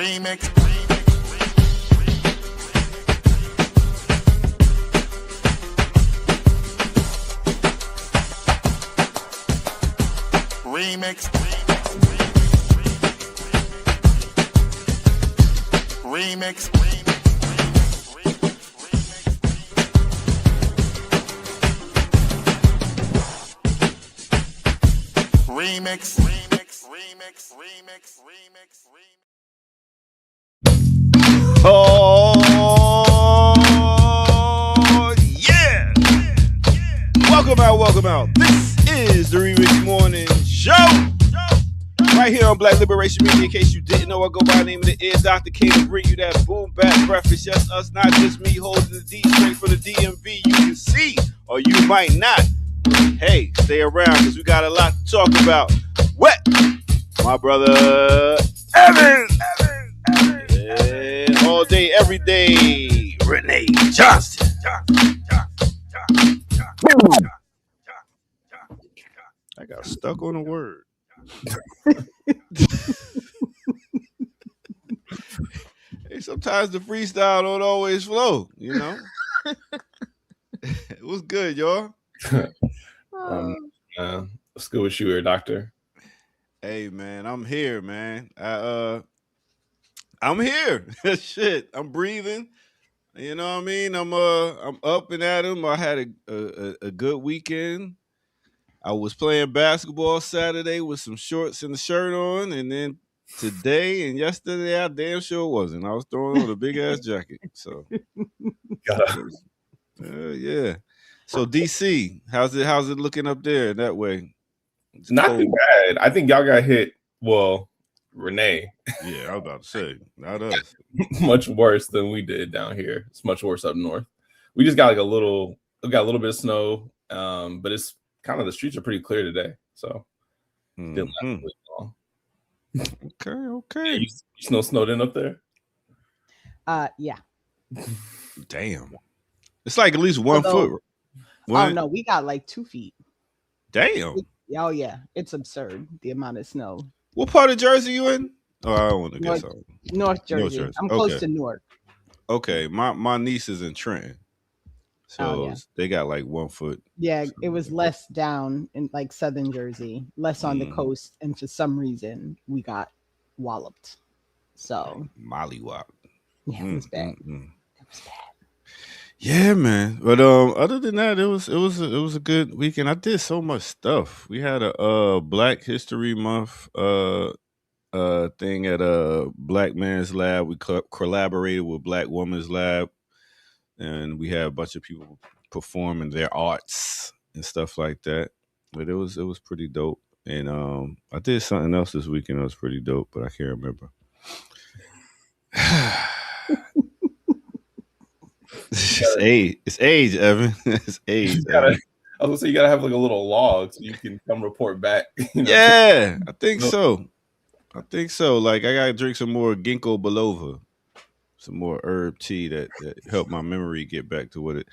Remix. Remix. Remix. Remix. Oh, yeah. Welcome out. This is the Remix Morning Show. Right here on Black Liberation Media. In case you didn't know, I go by the name of the Ear Dr. K to bring you that boom back breakfast. Yes, us, not just me, holding the D straight for the DMV. You can see, or you might not. Hey, stay around because we got a lot to talk about. Wet, my brother Evan. And all day, every day, Renee Johnson. I got stuck on a word. Hey, sometimes the freestyle don't always flow, you know. It was good, y'all. What's good with you here, Doctor? Hey, man, I'm here, man. I'm here. Shit, I'm breathing. You know what I mean? I'm up and at 'em. I had a good weekend. I was playing basketball Saturday with some shorts and a shirt on, and then today and yesterday I damn sure wasn't. I was throwing on a big ass jacket. So yeah. So DC, how's it looking up there that way? It's not cold. too bad. I think y'all got hit. Well, Renee. Yeah, I was about to say, not us. Much worse than we did down here. It's much worse up north. We just got a little bit of snow, but it's kind of the streets are pretty clear today. So didn't last really long. Okay. You snowed in up there? Yeah. Damn. It's like at least 1 foot. Oh no, we got like 2 feet. Damn. Oh yeah, it's absurd the amount of snow. What part of Jersey you in? Oh, I don't want to guess. North Jersey. I'm close to Newark. Okay, my niece is in Trenton, so they got like 1 foot. Yeah, it was less down in like southern Jersey, less on the coast, and for some reason we got walloped. So mollywop. Yeah, it was bad. It was bad. Yeah, man. But other than that, it was a good weekend. I did so much stuff. We had a Black History Month thing at Black Man's Lab. We collaborated with Black Woman's Lab, and we had a bunch of people performing their arts and stuff like that. But it was pretty dope. And I did something else this weekend that was pretty dope, but I can't remember. It's age, Evan. It's age. I was gonna say you gotta have like a little log so you can come report back. You know? Yeah, I think so. Like I gotta drink some more ginkgo biloba, some more herb tea that help my memory get back to what it.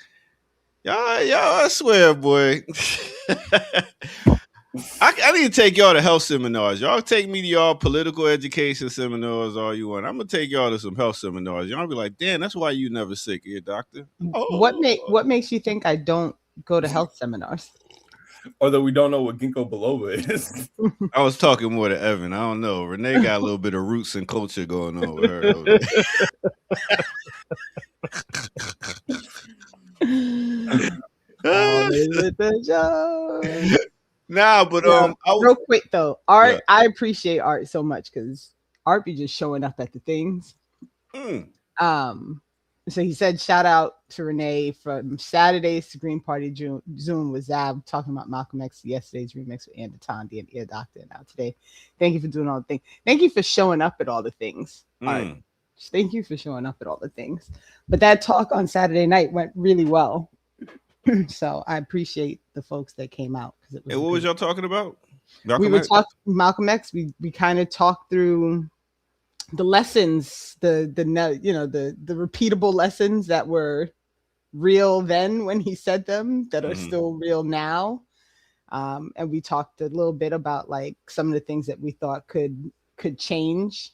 Y'all, I swear, boy. I need to take y'all to health seminars. Y'all take me to y'all political education seminars all you want. I'm gonna take y'all to some health seminars. Y'all be like, damn, that's why you never sick, here, doctor. Oh. What makes you think I don't go to health seminars? Or that we don't know what ginkgo biloba is. I was talking more to Evan. I don't know. Renee got a little bit of roots and culture going on with her. Nah, but real quick though, Art, I appreciate Art so much because Art be just showing up at the things. So he said, shout out to Renee from Saturday's to Green Party Zoom with Zab talking about Malcolm X, yesterday's remix with Andy Tondi and Ear Doctor. Now today, thank you for doing all the things. Thank you for showing up at all the things. Art. Thank you for showing up at all the things. But that talk on Saturday night went really well. So I appreciate the folks that came out. And what was y'all talking about? We were talking Malcolm X. We kind of talked through the lessons, the repeatable lessons that were real then when he said them, that are still real now. And we talked a little bit about like some of the things that we thought could change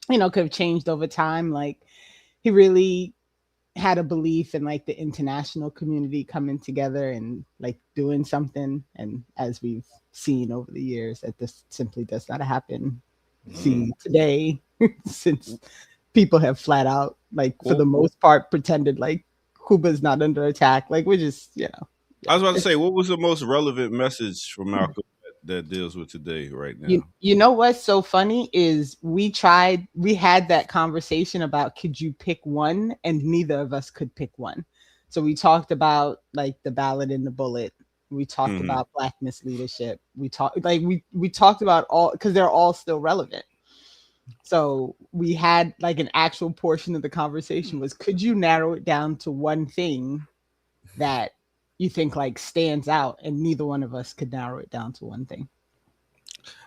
could have changed over time. Like, he really had a belief in like the international community coming together and like doing something. And as we've seen over the years, that this simply does not happen. See today, since people have flat out, like, for the most part, pretended like Cuba's not under attack. Like, we're just, I was about to say, what was the most relevant message from Malcolm that deals with today right now? You know what's so funny is we had that conversation about could you pick one, and neither of us could pick one. So we talked about like the ballot and the bullet. We talked about Black misleadership. We talked about all, because they're all still relevant. So we had like an actual portion of the conversation was, could you narrow it down to one thing that you think like stands out? And neither one of us could narrow it down to one thing.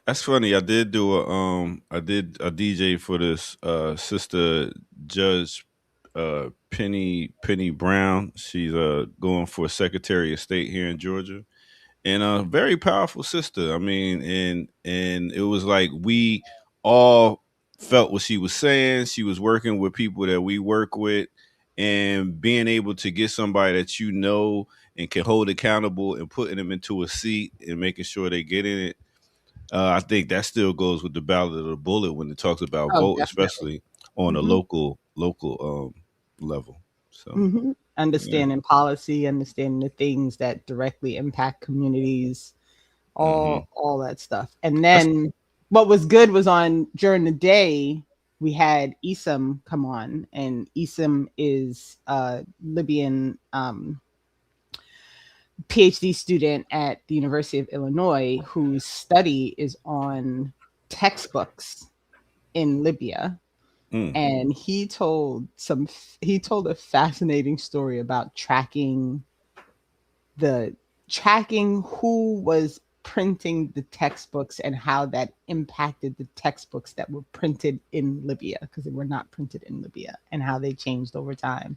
That's funny. I did do a DJ for this sister Judge Penny Brown. She's going for Secretary of State here in Georgia, and a very powerful sister. I mean, and it was like we all felt what she was saying. She was working with people that we work with, and being able to get somebody that and can hold accountable and putting them into a seat and making sure they get in it. I think that still goes with the ballot of the bullet when it talks about vote, Definitely. especially on a local level. So Understanding policy, understanding the things that directly impact communities, all that stuff. And then what was good was during the day, we had Isam come on, and Isam is a Libyan PhD student at the University of Illinois whose study is on textbooks in Libya. And he told a fascinating story about tracking who was printing the textbooks and how that impacted the textbooks that were printed in Libya, because they were not printed in Libya, and how they changed over time.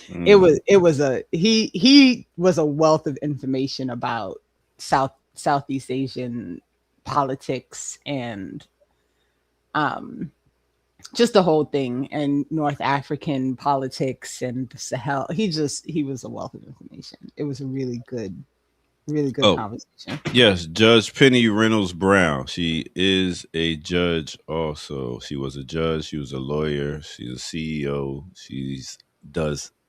He was a wealth of information about Southeast Asian politics and just the whole thing, and North African politics and the Sahel. He was a wealth of information. It was a really good conversation. Yes, Judge Penny Reynolds Brown. She is a judge also. She was a judge. She was a lawyer. She's a CEO.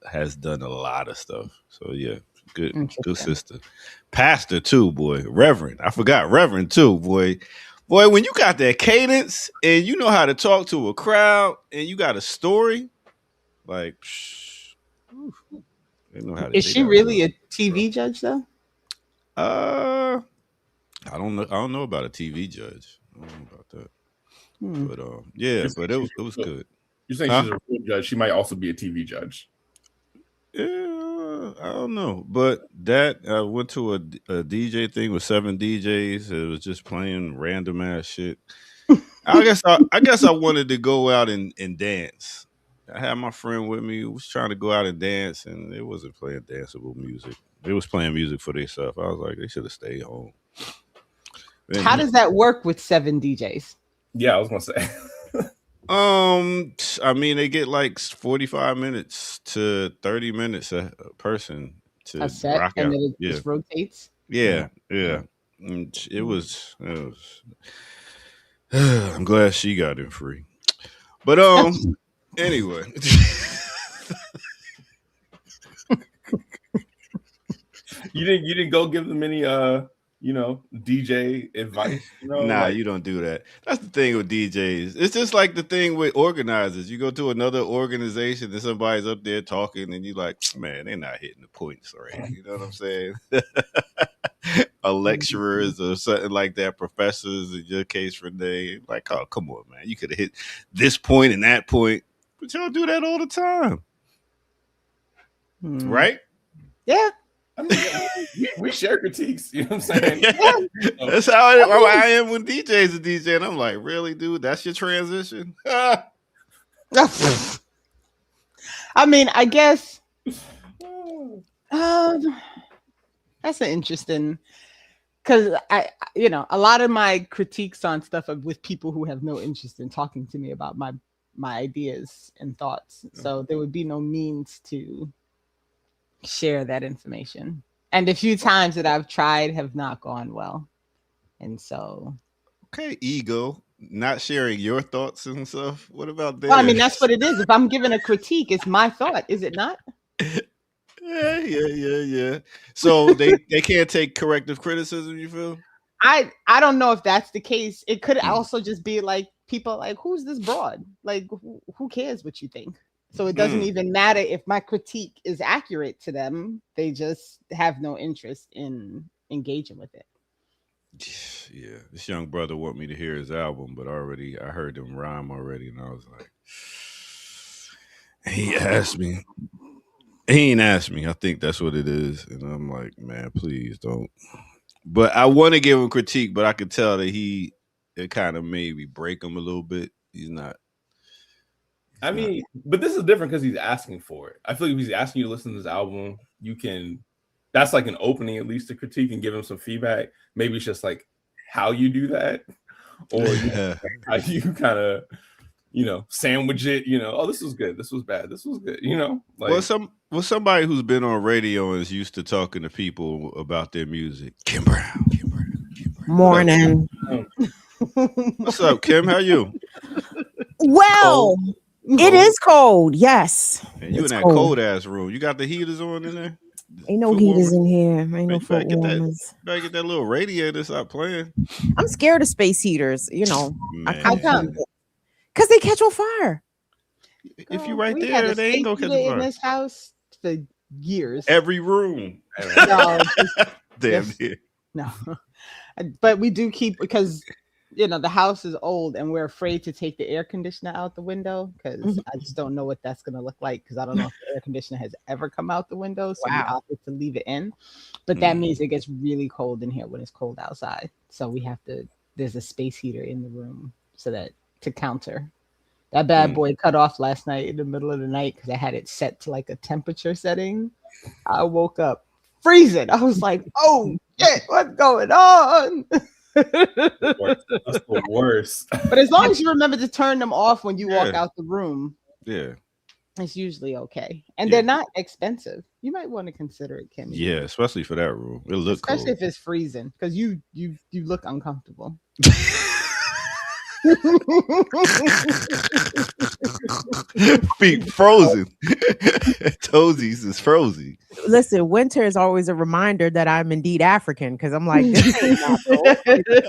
Has done a lot of stuff. So yeah, good sister. Pastor too, boy. Reverend. I forgot Reverend too, boy. Boy, when you got that cadence and you know how to talk to a crowd and you got a story, like, they know how to. Is she really a TV judge though? I don't know. I don't know about a TV judge. I don't know about that. But yeah, but it was good. You're saying she's a real judge. She might also be a TV judge. Yeah, I don't know. But that I went to a DJ thing with 7 DJs. It was just playing random ass shit. I guess I wanted to go out and dance. I had my friend with me who was trying to go out and dance, and it wasn't playing danceable music. They was playing music for themselves. I was like, they should have stayed home. And how does that work with 7 DJs? Yeah, I was gonna say. I mean, they get like 45 minutes to 30 minutes a person to a set, rock and out. then it just rotates. Yeah. And it was. I'm glad she got in free. But anyway. You didn't go give them any DJ advice? Nah, you don't do that. That's the thing with DJs. It's just like the thing with organizers. You go to another organization and somebody's up there talking and you're like, man, they're not hitting the points right. You know what I'm saying? A lecturers or something like that, professors in your case, Renee, like, oh, come on, man. You could have hit this point and that point. But y'all do that all the time. Right? Yeah. I mean, we share critiques, you know what I'm saying? That's how I am when DJ's a DJ, and I'm like, really, dude, that's your transition? I mean, I guess that's an interesting, because a lot of my critiques on stuff are with people who have no interest in talking to me about my my ideas and thoughts. So there would be no means to share that information. And the few times that I've tried have not gone well. And so Okay, ego, not sharing your thoughts and stuff. What about that? well, I mean, that's what it is. If I'm giving a critique, it's my thought, is it not? Yeah. So they can't take corrective criticism, you feel? I don't know if that's the case. It could also just be like people like, who's this broad? Like, who cares what you think? So it doesn't even matter if my critique is accurate to them. They just have no interest in engaging with it. Yeah, this young brother want me to hear his album, but I heard him rhyme already, and I was like, he ain't asked me. I think that's what it is, and I'm like, man, please don't. But I want to give him critique, but I could tell that it kind of maybe break him a little bit. He's not. I mean, but this is different because he's asking for it. I feel like if he's asking you to listen to this album, you can. That's like an opening at least to critique and give him some feedback. Maybe it's just like how you do that, or how you kind of, sandwich it. Oh, this was good. This was bad. This was good. Like somebody who's been on radio and is used to talking to people about their music. Kim Brown. Morning. What's up, Kim? How you? Well, it is cold. Yes. And you in that cold ass room. You got the heaters on in there? Ain't no heaters in here. Ain't no foot warmers. Better get that little radiator stop playing. I'm scared of space heaters. How come? Because they catch on fire. If you right there, they ain't gonna catch on fire. In this house for years. Every room. No, Damn near. No. But we do keep, because the house is old and we're afraid to take the air conditioner out the window because I just don't know what that's going to look like, because I don't know if the air conditioner has ever come out the window. So we opted to leave it in. But that means it gets really cold in here when it's cold outside. So there's a space heater in the room to counter. That bad boy cut off last night in the middle of the night because I had it set to like a temperature setting. I woke up freezing. I was like, oh shit, what's going on? That's the worst. But as long as you remember to turn them off when you walk out the room, it's usually okay. And they're not expensive. You might want to consider it, Kim. Yeah, especially for that room. It looks cold. Especially if it's freezing, because you look uncomfortable. Feet frozen. Toesies is frozen. Listen, winter is always a reminder that I'm indeed African, because I'm like, this ain't natural.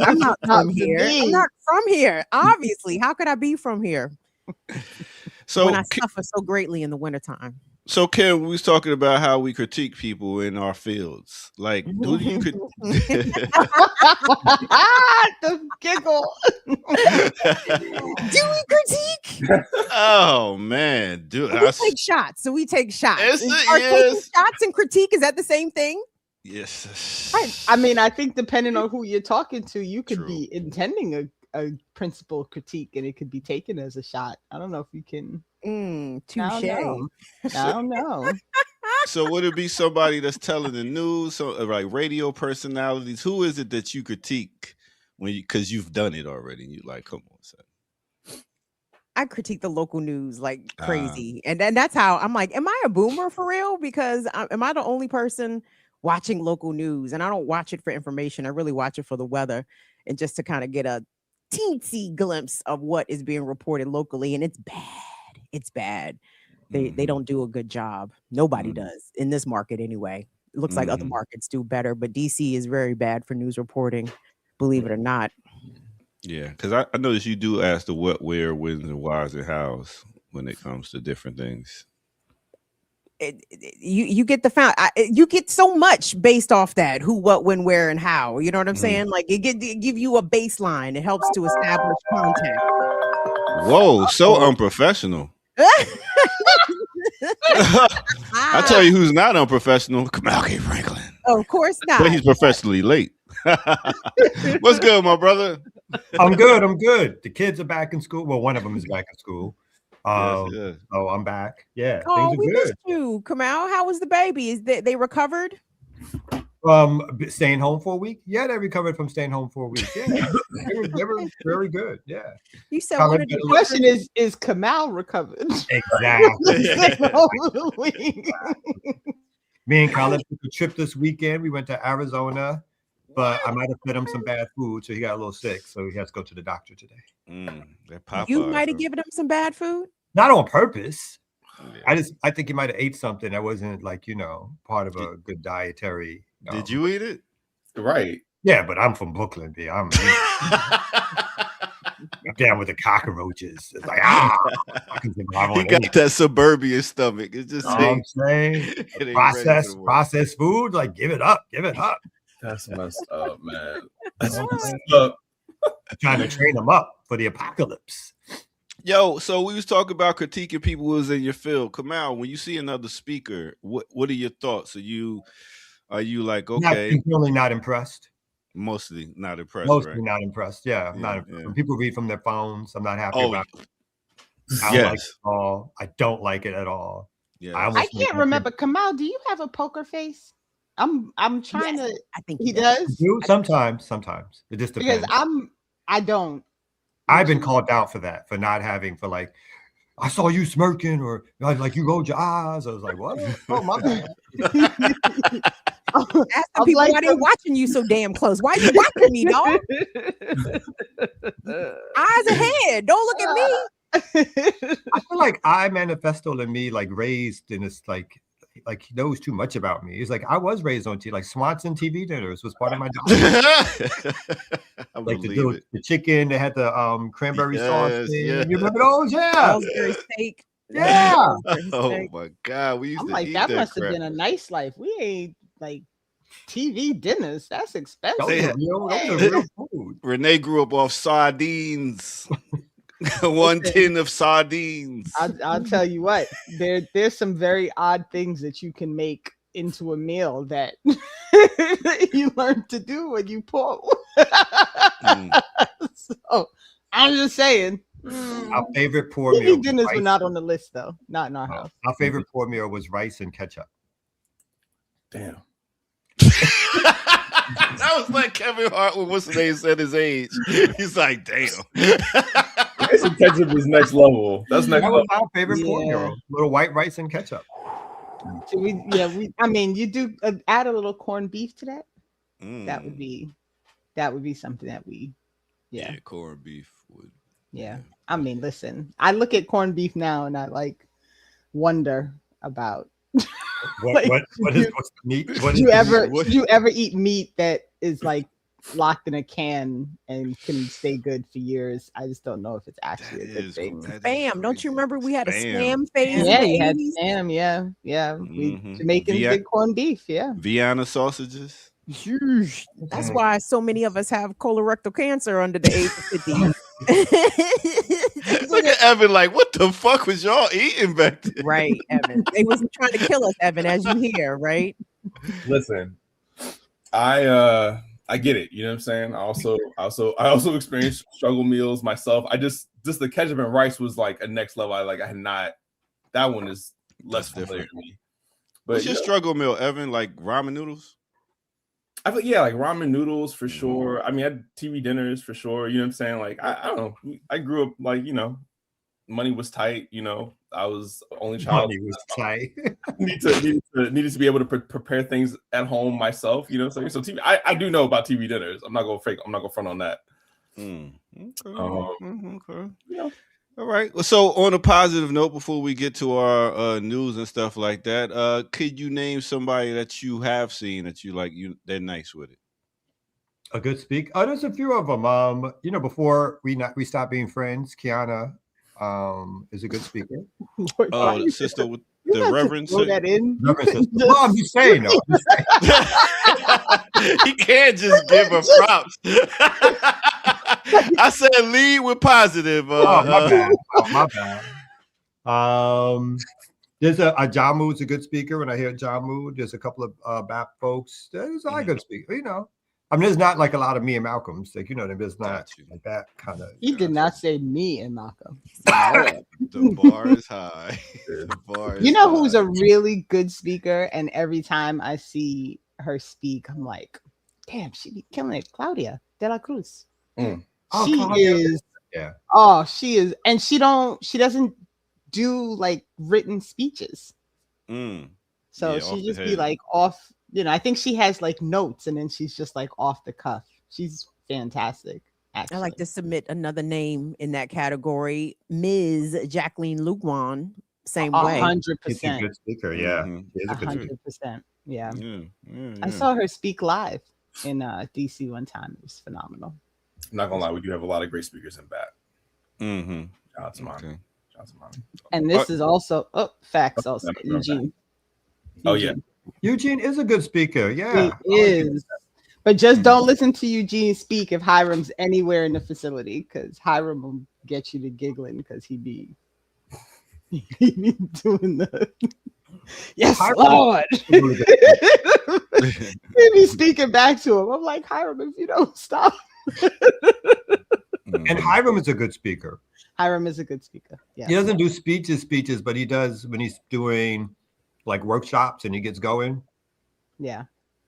I'm not from here. I'm not from here. Obviously, how could I be from here? So when I suffer so greatly in the wintertime. So, Kim, we was talking about how we critique people in our fields. Like, do you the giggle? Do we critique? Oh man, dude, we take shots. So we take shots. Taking shots and critique, is that the same thing? Yes. I mean, I think depending on who you're talking to, you could be intending a principal critique, and it could be taken as a shot. I don't know if you can. Touche. I don't know. So would it be somebody that's telling the news, so like radio personalities? Who is it that you critique because you've done it already? And you like, come on, son. I critique the local news like crazy, and that's how I'm like, am I a boomer for real? Because am I the only person watching local news? And I don't watch it for information. I really watch it for the weather and just to kind of get a teensy glimpse of what is being reported locally, and it's bad. It's bad. They don't do a good job. Nobody does in this market anyway. It looks like other markets do better, but DC is very bad for news reporting, believe it or not. Yeah, because I noticed you do ask the what, where, whens, and whys, and hows when it comes to different things. You get you get so much based off that who, what, when, where, and how. You know what I'm saying? Like it give you a baseline. It helps to establish context. Whoa, so unprofessional. I tell you who's not unprofessional. Kamal K. Franklin. Of course not. But he's professionally late. What's good, my brother? I'm good. The kids are back in school. Well, one of them is back in school. Yes. So I'm back. Yeah. Oh, we missed you, Kamal. How was the baby? Is they recovered? Staying home for a week. Yeah, they recovered from staying home for a week. Yeah, they were very good. Yeah. You said Colin one of better the look- Question is Kamal recovered? Exactly. Over the week. Me and Colin took a trip this weekend. We went to Arizona, but I might have fed him some bad food, so he got a little sick. So he has to go to the doctor today. That Popeyes, You might have given him some bad food. Not on purpose. Yeah. I think he might have ate something that wasn't like, part of a good dietary. Did you eat it? Right. Yeah, but I'm from Brooklyn, B. I'm down with the cockroaches. It's like, He got that suburban stomach. It's just I'm saying it ain't ready for the world. processed food, like give it up. That's messed up, man. That's messed up. Trying to train them up for the apocalypse. Yo, so we was talking about critiquing people who was in your field. Kamal, when you see another speaker, what are your thoughts? Are you like, okay, Really not impressed? Mostly not impressed, Mostly right? not impressed. Yeah, not impressed. When people read from their phones, I'm not happy about it. I don't like it at all. I don't like it at all. Yeah. I can't remember. Kamal, do you have a poker face? I'm trying to. I think he does. Sometimes. It just depends. Because I don't. I've been called out for that, for not having, for like, I saw you smirking, or like you rolled your eyes. I was like, what? Oh, my bad. Ask the people why they watching you so damn close. Why you watching me, dog? Eyes ahead. Don't look at me. I feel like I manifesto in me, like raised in this, like he knows too much about me. He's like, I was raised on TV, like Swanson TV dinners was part of my job. Like the chicken that had the cranberry sauce. Yeah. You remember those? Yeah. Salisbury steak. Yeah. Oh my God. We used to eat that must crap. have been a nice life. We ain't like TV dinners. That's expensive. Those are real food. Renee grew up off sardines. 1 tin of sardines. I'll tell you what, there's some very odd things that you can make into a meal that you learn to do when you pull. So I'm just saying. Our favorite pour TV meal. dinners were not on the list though, not in our house. Our favorite pour meal was rice and ketchup. Damn. That was like Kevin Hart when what's the name said his age. He's like, damn. Rice and ketchup is next level. That's next That level. was our favorite pour meal. Little white rice and ketchup. So I mean, you do add a little corned beef to that. That would be something that we, corned beef would. Yeah. I mean, listen, I look at corned beef now and I like wonder about what's the meat? Did you ever eat meat that is like locked in a can and can stay good for years? I just don't know if it's actually a good thing. Spam. Don't you remember we had a spam phase? Yeah, you had spam. Yeah. We Jamaicans did corned beef. Yeah. Vienna sausages. That's why so many of us have colorectal cancer under the age of 50. Look at Evan like, what the fuck was y'all eating back then? Right, Evan. They wasn't trying to kill us, Evan, as you hear, right? Listen, I get it. You know what I'm saying? I also experienced struggle meals myself. Just the ketchup and rice was like a next level. I had not. That one is less familiar to me. But what's your struggle meal, Evan? Like ramen noodles? I feel like ramen noodles for sure. I mean, I had TV dinners for sure. You know what I'm saying? Like I don't know. I grew up like money was tight. I was only child. Money was tight. needed to be able to prepare things at home myself. So TV. I do know about TV dinners. I'm not gonna fake. I'm not gonna front on that. Okay. Yeah. All right. So on a positive note, before we get to our news and stuff like that, could you name somebody that you have seen that you like? They're nice with it. A good speak. Oh, there's a few of them. Before we stopped being friends, Kiana is a good speaker. Oh, the sister with the Reverend. Throw that in. Well, I'm just saying though. He can't just give her props. I said lead with positive. My bad. There's a Jamu's a good speaker. When I hear Jamu, there's a couple of BAP folks. There's a good speaker. I mean, there's not like a lot of me and Malcolm's. Like there's not like that kind of. He did not say me and Malcolm. The bar is high. The bar is who's a really good speaker, and every time I see her speak, I'm like, damn, she be killing it. Claudia de la Cruz. Mm. Oh, She Claudia. is. Yeah. Oh, she is, and she doesn't do like written speeches. So Yeah, she off the just be head. like off. I think she has like notes, and then she's just like off the cuff. She's fantastic. Actually, I like to submit another name in that category, Ms. Jacqueline Luguan. Same way. 100%. She's a good speaker. Yeah. Mhm. She is a good speaker. 100%. Yeah. Yeah. I saw her speak live in DC one time. It was phenomenal. I'm not gonna lie, we do have a lot of great speakers in back. Mm-hmm. Shout out to mine. Okay. Shout out to mine. And this is also facts. Also, Eugene. Oh yeah. Eugene is a good speaker. Yeah. He is. But just don't listen to Eugene speak if Hiram's anywhere in the facility, because Hiram will get you to giggling because he be doing the yes, Hiram- Lord. He be speaking back to him. I'm like, Hiram, if you don't stop. And Hiram is a good speaker. Hiram is a good speaker. Yeah. He doesn't do speeches, but he does when he's doing like workshops and he gets going. Yeah.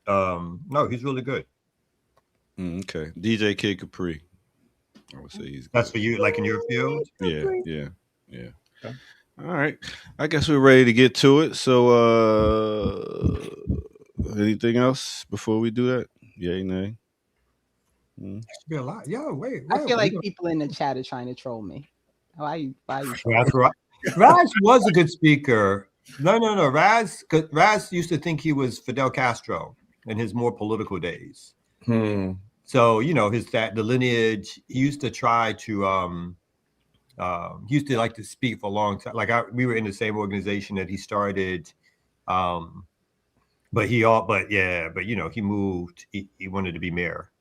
No, he's really good. Okay. DJ Kid Capri. I would say he's good. That's for you, like in your field. Yeah. Okay. All right. I guess we're ready to get to it. So anything else before we do that? Yay, nay? That should be a lot. Yeah, wait. I feel like people in the chat are trying to troll me. Why you That's right. Raz was a good speaker. No. Raz used to think he was Fidel Castro in his more political days. So the lineage. He used to try to he used to like to speak for a long time. Like we were in the same organization that he started. But he moved. He wanted to be mayor.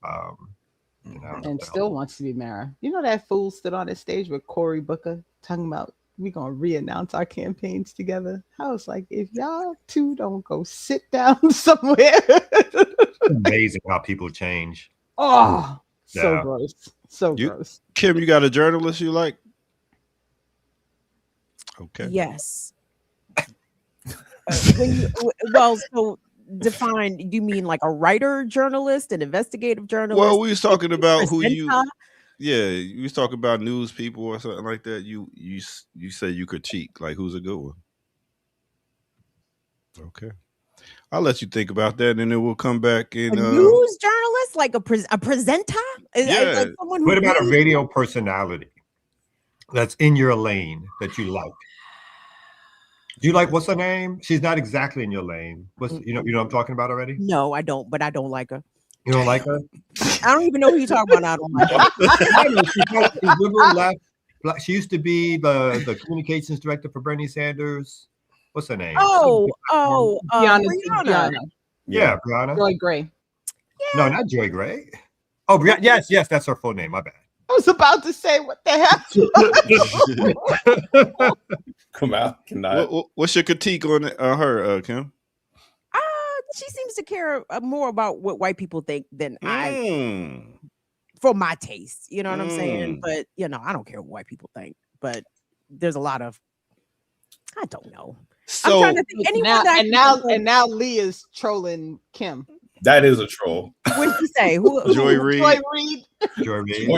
and still wants to be mayor. You know that fool stood on that stage with Cory Booker talking about we're gonna re-announce our campaigns together. I was like, if y'all two don't go sit down somewhere. Amazing how people change. Oh, so Yeah. gross. So gross. Kim, you got a journalist you like? Okay. Yes. So define. Do you mean like a writer journalist, an investigative journalist? Well, we was talking about who presenter? you. Yeah, you was talking about news people or something like that. You say you critique. Like, who's a good one? Okay, I'll let you think about that, and then we'll come back A in. news journalist, like a presenter? Yeah. Like someone who What about a really- radio personality that's in your lane that you like? Do you like, what's her name? She's not exactly in your lane. You know what I'm talking about already? No, I don't. But I don't like her. You don't like her? I don't even know who you're talking about. I don't like her. I know, she's liberal left. She used to be the communications director for Bernie Sanders. What's her name? Brianna. Brianna. Yeah, Brianna. Joy Gray. No, not Joy Gray. Oh, yes, that's her full name. My bad. I was about to say, what the hell? Come out. What's your critique on her, Kim? She seems to care more about what white people think than Mm. for my taste. You know what I'm saying? But I don't care what white people think. But there's a lot of, I don't know. So I'm trying to think anyone now Lee is trolling Kim. That is a troll. What did you say? Who? Joy Reid. Joy Reid. Joy Reid.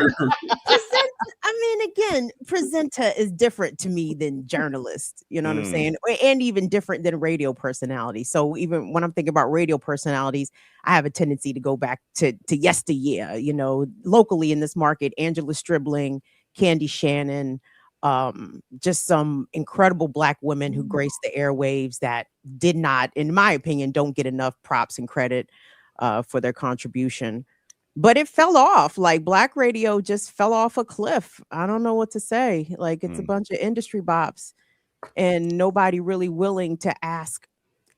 Again, presenter is different to me than journalist. You know what I'm saying? And even different than radio personality. So even when I'm thinking about radio personalities, I have a tendency to go back to yesteryear. Locally in this market, Angela Stribling, Candy Shannon, just some incredible Black women who graced the airwaves that did not, in my opinion, don't get enough props and credit for their contribution. But it fell off. Like Black radio just fell off a cliff. I don't know what to say. Like it's a bunch of industry bops and nobody really willing to ask,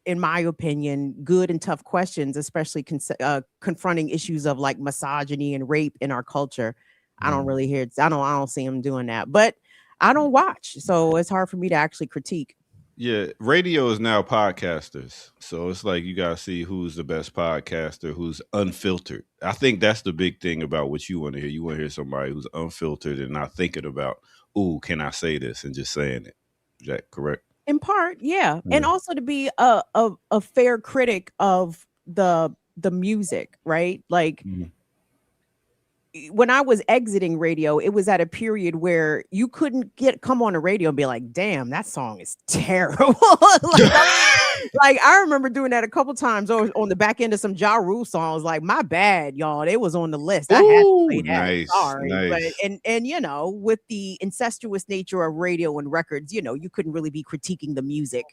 in my opinion, good and tough questions, especially confronting issues of like misogyny and rape in our culture. I don't really hear it. I don't see them doing that, but I don't watch. So it's hard for me to actually critique. Yeah, radio is now podcasters. So it's like you got to see who's the best podcaster, who's unfiltered. I think that's the big thing about what you want to hear. You want to hear somebody who's unfiltered and not thinking about, ooh, can I say this, and just saying it. Is that correct? In part, yeah. And also to be a fair critic of the music, right? Like when I was exiting radio, it was at a period where you couldn't come on the radio and be like, damn, that song is terrible. like I remember doing that a couple times on the back end of some Ja Rule songs. Like, my bad, y'all. It was on the list. I had to play that. Nice, Sorry. nice. But and you know, with the incestuous nature of radio and records, you know, you couldn't really be critiquing the music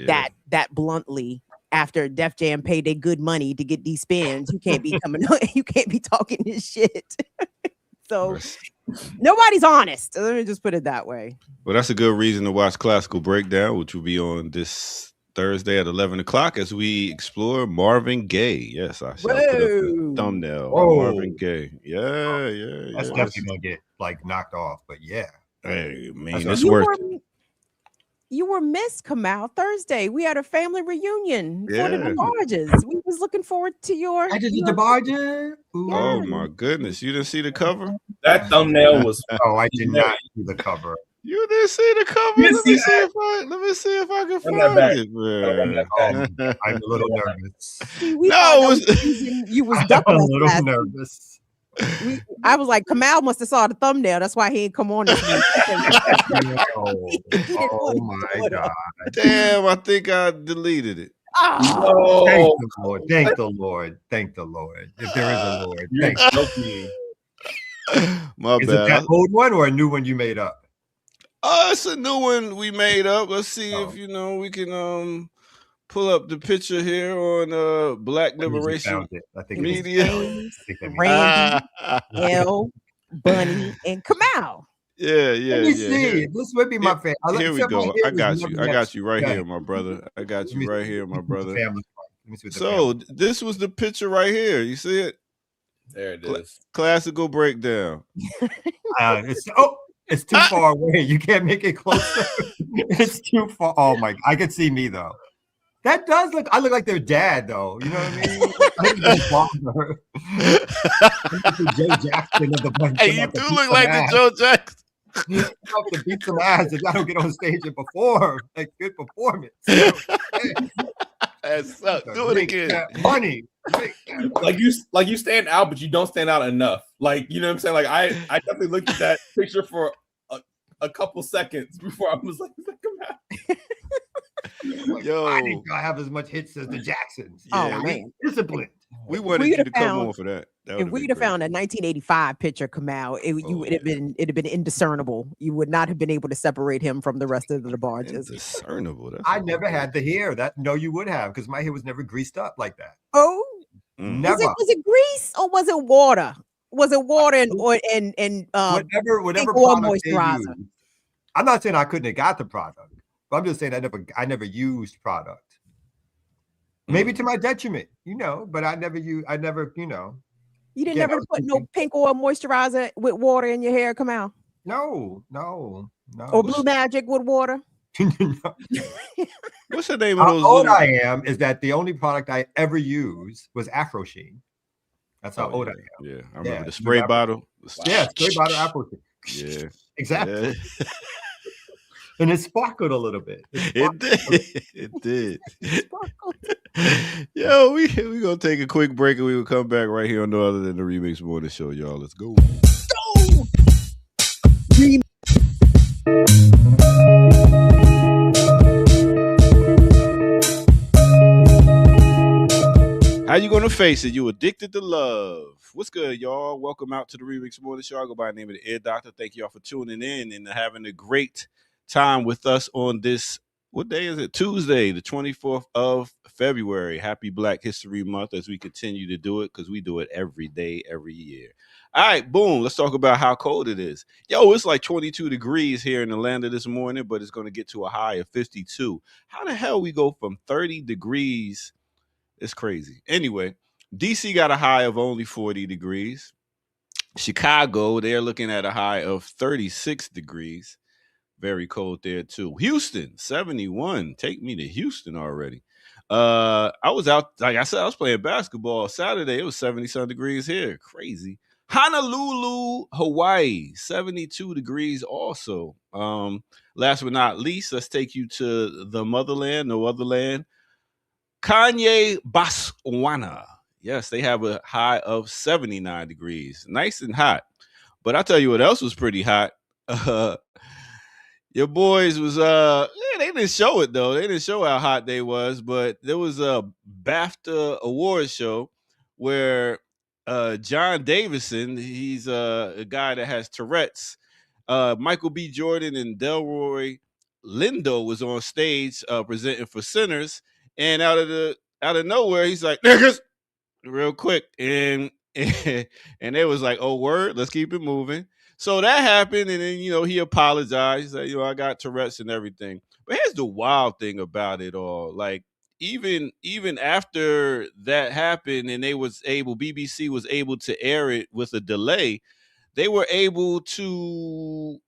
that bluntly. After Def Jam paid their good money to get these spins, you can't be coming. You can't be talking this shit. So nobody's honest. Let me just put it that way. Well, that's a good reason to watch Classical Breakdown, which will be on this Thursday at 11 o'clock as we explore Marvin Gaye. Yes, I shall put up the thumbnail. Marvin Gaye. Yeah. That's definitely gonna get like knocked off, but yeah. Hey, man, it's worth it. You were missed, Kamal. Thursday, we had a family reunion for the DeBarges. We was looking forward to your. I did the DeBarges. Oh my goodness! You didn't see the cover? That thumbnail was. Oh, I did not see the cover. You didn't see the cover? Let me see if I can find it, man. I'm a little nervous. You was ducking a little nervous. I was like, Kamal must have saw the thumbnail. That's why he ain't come on this week. Oh my God. Damn, I think I deleted it. Oh. Thank the Lord. Thank the Lord. Thank the Lord. If there is a Lord. Thank you. My is bad. It that old one or a new one you made up? It's a new one we made up. Let's see if we can pull up the picture here on Black Liberation Media. Randy, L, Bunny, and Kamal. Yeah. Let me see. This would be my favorite. Here we go. I got you right here, my brother. I got you right here, my brother. So this was the picture right here. You see it? There it is. Classical Breakdown. It's too far away. You can't make it closer. It's too far. Oh my! I can see me though. That does look. I look like their dad, though. You know what I mean? The Joe Jackson of the bunch. Hey, you do look like the Joe Jackson. You have to beat some ass if I don't get on stage and perform. Like, good performance. That sucked. Do it again. Money. Like you stand out, but you don't stand out enough. Like, you know what I'm saying? Like I definitely looked at that picture for a couple seconds before I was like, come out. Yo, I didn't have as much hits as the Jacksons. Yeah, man, disciplined. We wanted you to come on for that. If we'd have found a 1985 picture, Kamal, it'd have been indiscernible. You would not have been able to separate him from the rest of the DeBarges. Indiscernible. I never had the hair. No, you would have, because my hair was never greased up like that. Oh, never. Was it grease or was it water? Was it water and whatever product they used? I'm not saying I couldn't have got the product, but I'm just saying I never used product. Maybe to my detriment, but I never. You didn't never put no pink oil moisturizer with water in your hair, Kamal? No. Or Blue Magic with water? What's the name of those? How old I am is that the only product I ever used was Afro Sheen. That's how old I am. Yeah, I remember the spray bottle. Yeah, spray bottle Afro Sheen. Yeah, exactly. Yeah. And it sparkled a little bit. It did. Yo, we gonna take a quick break and we will come back right here on No Other Than the Remix Morning Show, y'all. Let's go. How you gonna face it? You addicted to love. What's good, y'all? Welcome out to the Remix Morning Show. I go by the name of the Ear Doctor. Thank y'all for tuning in and having a great time with us on this, what day is it? Tuesday, the 24th of February. Happy Black History Month as we continue to do it, because we do it every day, every year. All right, boom. Let's talk about how cold it is. Yo, it's like 22 degrees here in Atlanta this morning, but it's going to get to a high of 52. How the hell we go from 30 degrees? It's crazy. Anyway, DC got a high of only 40 degrees. Chicago, they're looking at a high of 36 degrees. Very cold there too. Houston, 71. Take me to Houston already. I was out, like I said, I was playing basketball Saturday. It was 70-some degrees here. Crazy. Honolulu, Hawaii, 72 degrees also. Last but not least, let's take you to the motherland, no other land. Kanye, Botswana. Yes, they have a high of 79 degrees. Nice and hot. But I'll tell you what else was pretty hot. Your boys was they didn't show it though. They didn't show how hot they was, but there was a BAFTA award show where John Davison, he's a guy that has Tourette's. Michael B. Jordan and Delroy Lindo was on stage presenting for Sinners, and out of nowhere, he's like, niggas, real quick, and they was like, oh word, let's keep it moving. So that happened, and then he apologized. He said, I got Tourette's and everything. But here's the wild thing about it all: like even after that happened, and BBC was able to air it with a delay. They were able to,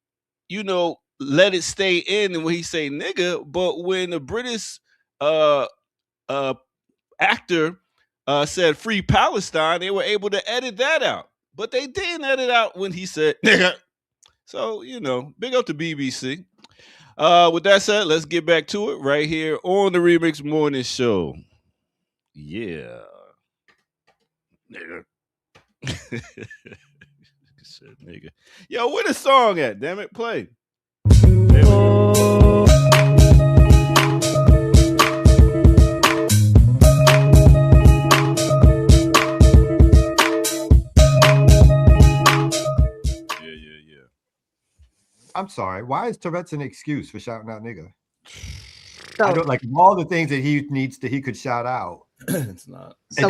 let it stay in, and when he say nigga, but when the British actor said free Palestine, they were able to edit that out. But they didn't edit out when he said nigga. So, big up to BBC. With that said, let's get back to it right here on the Remix Morning Show. Yeah. Nigga. Said nigga. Yo, where the song at? Damn it, play. There we go. I'm sorry. Why is Tourette's an excuse for shouting out nigga? So, I don't like all the things that he could shout out. It's not. So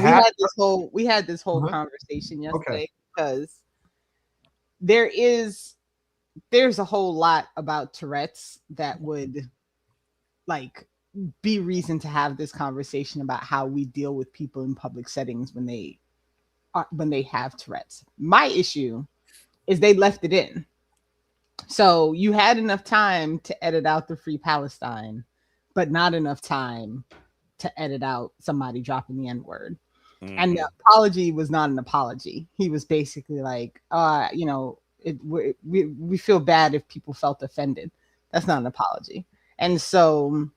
we had this whole conversation yesterday because there's a whole lot about Tourette's that would be reason to have this conversation about how we deal with people in public settings when they have Tourette's. My issue is they left it in. So you had enough time to edit out the free Palestine, but not enough time to edit out somebody dropping the N-word. Mm-hmm. And the apology was not an apology. He was basically like, we feel bad if people felt offended. That's not an apology. And so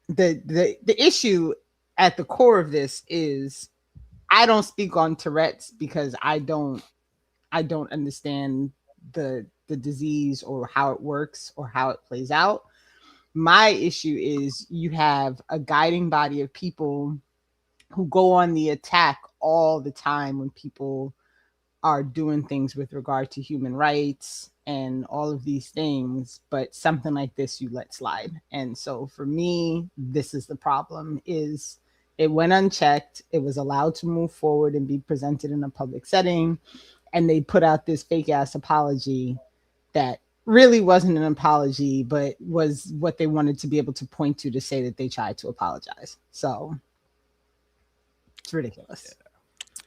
the issue at the core of this is I don't speak on Tourette's because I don't understand the disease or how it works or how it plays out. My issue is you have a guiding body of people who go on the attack all the time when people are doing things with regard to human rights and all of these things, but something like this you let slide. And so for me, this is the problem: is it went unchecked, it was allowed to move forward and be presented in a public setting, and they put out this fake ass apology that really wasn't an apology, but was what they wanted to be able to point to say that they tried to apologize. So it's ridiculous.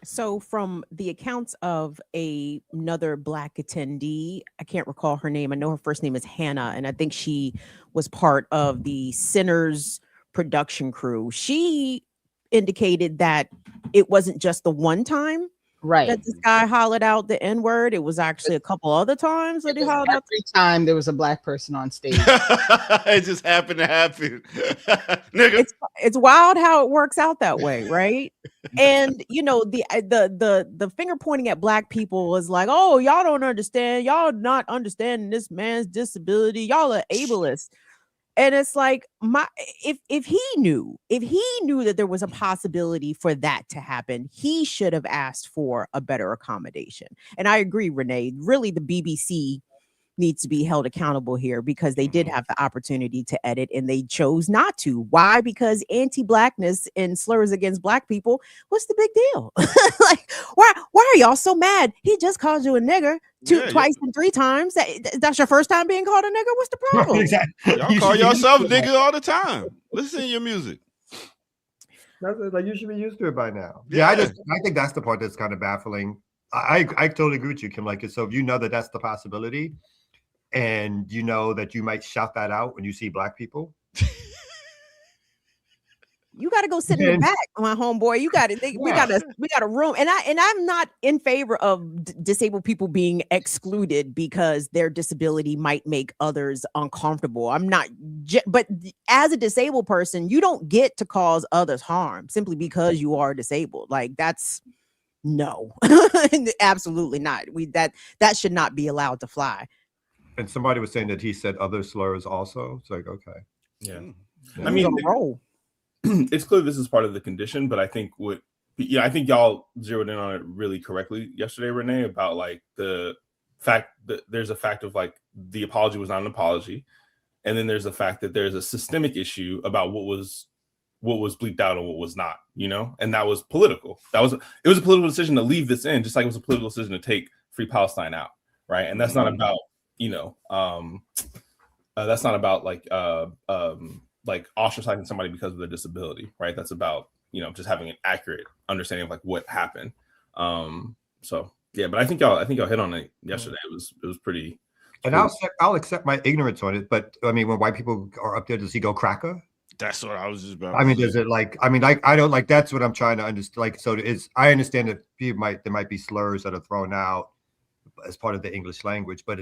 So from the accounts of another Black attendee, I can't recall her name. I know her first name is Hannah, and I think she was part of the Sinners production crew. She indicated that it wasn't just the one time that this guy hollered out the N-word. It was actually a couple other times that he hollered out. Every time there was a Black person on stage. It just happened to happen. Nigga. It's wild how it works out that way, right? And the finger pointing at Black people is like, oh, y'all don't understand. Y'all not understanding this man's disability. Y'all are ableist. And it's like, if he knew that there was a possibility for that to happen, he should have asked for a better accommodation. And I agree, Renee, really the BBC needs to be held accountable here because they did have the opportunity to edit and they chose not to. Why? Because anti-Blackness and slurs against Black people, what's the big deal? Like, why are y'all so mad? He just called you a nigger twice and 3 times. That's your first time being called a nigger? What's the problem? Exactly. Y'all call yourself nigga all the time. Listen to your music. Like, you should be used to it by now. Yeah, I think that's the part that's kind of baffling. I totally agree with you, Kim. Like, so if you know that that's the possibility, and you know that you might shout that out when you see Black people, You got to go sit in the back, my homeboy. You got it. We got a room, and I'm not in favor of disabled people being excluded because their disability might make others uncomfortable. I'm not, but as a disabled person, you don't get to cause others harm simply because you are disabled. Like that's no, absolutely not. That should not be allowed to fly. And somebody was saying that he said other slurs also. It's like, okay. Yeah. I mean, it's clear this is part of the condition, but I think I think y'all zeroed in on it really correctly yesterday, Renee, about like the fact that there's a fact of like the apology was not an apology. And then there's the fact that there's a systemic issue about what was bleeped out and what was not, and that was political. It was a political decision to leave this in, just like it was a political decision to take Free Palestine out. Right. And that's not about, that's not about like ostracizing somebody because of their disability, right? That's about, just having an accurate understanding of like what happened. So yeah, but I think y'all hit on it yesterday. It was pretty. And I'll accept my ignorance on it, but I mean, when white people are up there, does he go cracker? That's what I was just about. I mean, does it I don't like. That's what I'm trying to understand. Like, so I understand that there might be slurs that are thrown out as part of the English language, but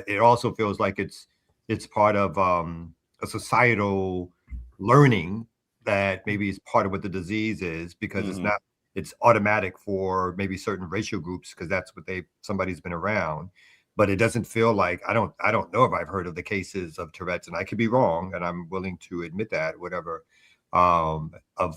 it also feels like it's part of a societal learning that maybe is part of what the disease is, because it's automatic for maybe certain racial groups because that's what somebody's been around. But it doesn't feel like I don't know if I've heard of the cases of Tourette's, and I could be wrong, and I'm willing to admit that, whatever. Of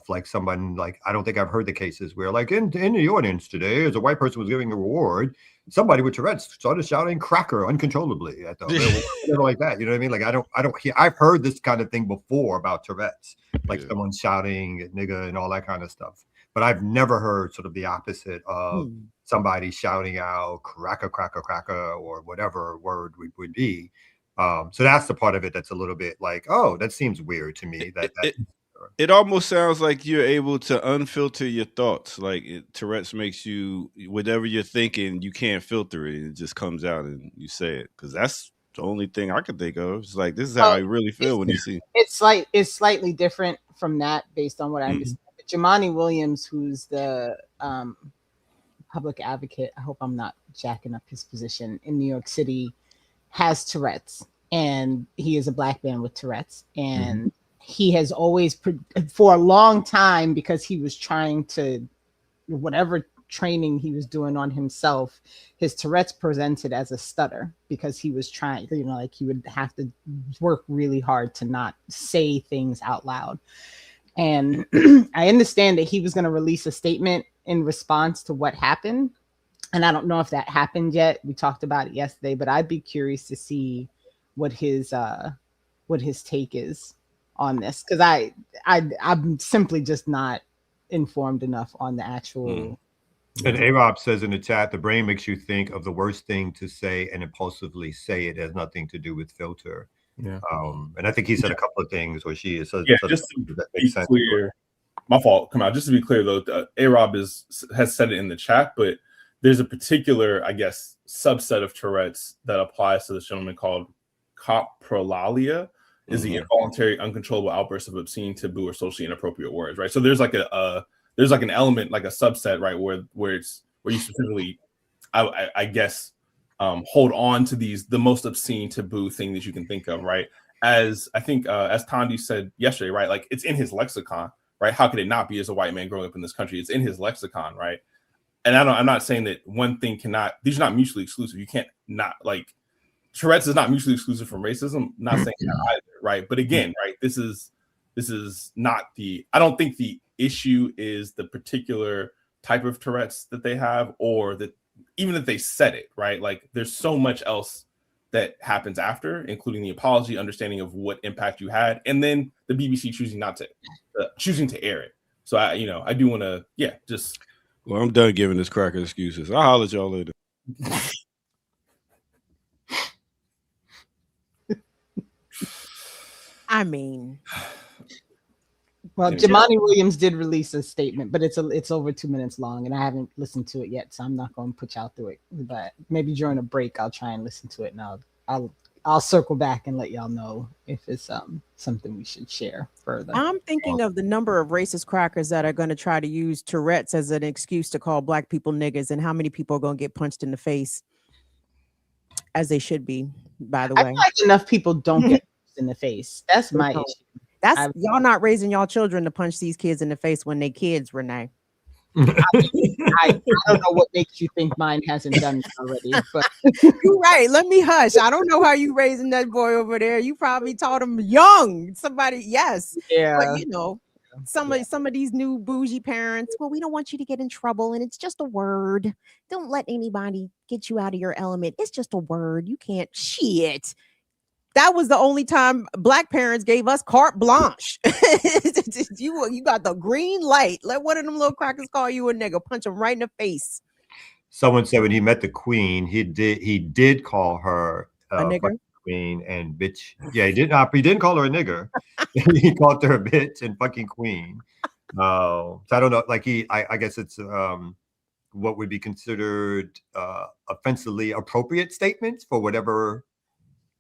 like someone like I don't think I've heard the cases where like in the audience today, as a white person was giving a reward, somebody with Tourette's started shouting "cracker" uncontrollably at them, whatever like that. You know what I mean? Like I don't hear. I've heard this kind of thing before about Tourette's, like someone shouting "nigga" and all that kind of stuff. But I've never heard sort of the opposite of somebody shouting out "cracker, cracker, cracker" or whatever word would be. So that's the part of it that's a little bit like, oh, that seems weird to me. It almost sounds like you're able to unfilter your thoughts. Like Tourette's makes you, whatever you're thinking, you can't filter it. It just comes out and you say it. Because that's the only thing I can think of. It's like, this is how I really feel when you see. It's slightly different from that based on what I understand. But Jumaane Williams, who's the public advocate, I hope I'm not jacking up his position, in New York City, has Tourette's. And he is a Black man with Tourette's. And he has always, for a long time, because he was trying to, whatever training he was doing on himself, his Tourette's presented as a stutter because he was trying, like he would have to work really hard to not say things out loud. And I understand that he was going to release a statement in response to what happened. And I don't know if that happened yet. We talked about it yesterday, but I'd be curious to see what his take is on this, because I'm simply just not informed enough on the actual. And A-Rob says in the chat, the brain makes you think of the worst thing to say and impulsively say it. Has nothing to do with filter. Yeah. And I think he said a couple of things, or she is. So just to be clear, my fault. Come out. Just to be clear though, A-Rob has said it in the chat, but there's a particular, I guess, subset of Tourette's that applies to this gentleman called coprolalia. Is the involuntary, uncontrollable outburst of obscene, taboo, or socially inappropriate words, right? So there's like an element, like a subset, right, where you specifically, I guess, hold on to the most obscene, taboo thing that you can think of, right? As I think, as Tandy said yesterday, right, like it's in his lexicon, right? How could it not be as a white man growing up in this country? It's in his lexicon, right? And I'm not saying that one thing cannot; these are not mutually exclusive. You can't not like. Tourette's is not mutually exclusive from racism. I'm not saying that either, right? But again, right, this is not I don't think the issue is the particular type of Tourette's that they have, or that even if they said it, right? Like there's so much else that happens after, including the apology, understanding of what impact you had, and then the BBC choosing to air it. So I do want to, just. Well, I'm done giving this cracker excuses. I'll holler at y'all later. I mean, well, Jumaane Williams did release a statement, but it's over 2 minutes long, and I haven't listened to it yet, so I'm not going to put y'all through it. But maybe during a break, I'll try and listen to it, and I'll I'll circle back and let y'all know if it's something we should share further. I'm thinking of the number of racist crackers that are going to try to use Tourette's as an excuse to call black people niggas, and how many people are going to get punched in the face, as they should be, by the I way. feel like enough people don't get punched in the face. That's my issue. That's y'all not raising y'all children to punch these kids in the face when they kids, Renee. I don't know what makes you think mine hasn't done it already, but You're right. Let me hush. I don't know how you raising that boy over there. You probably taught him young. Somebody, yes. yeah. But you know, some of these new bougie parents, well, we don't want you to get in trouble, and it's just a word. Don't let anybody get you out of your element. It's just a word. You can't shit. That was the only time black parents gave us carte blanche. you got the green light. Let one of them little crackers call you a nigga. Punch him right in the face. Someone said when he met the queen, he did call her A nigger? queen and bitch. Yeah, he did not. He didn't call her a nigger. He called her a bitch and fucking queen. So I don't know. Like I guess it's what would be considered offensively appropriate statements for whatever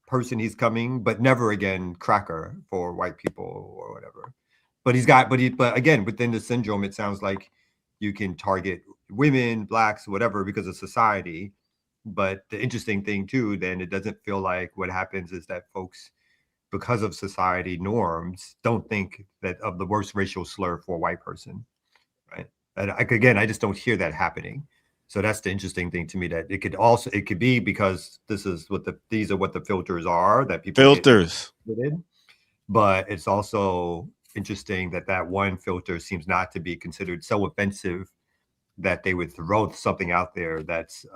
person he's coming, but never again cracker for white people or whatever. But again, within the syndrome, it sounds like you can target women, blacks, whatever, because of society. But the interesting thing too, then it doesn't feel like what happens is that folks, because of society norms, don't think that of the worst racial slur for a white person, right? And I just don't hear that happening. So that's the interesting thing to me, that it could be because these are what the filters are that people filters get in. But it's also interesting that one filter seems not to be considered so offensive that they would throw something out there that's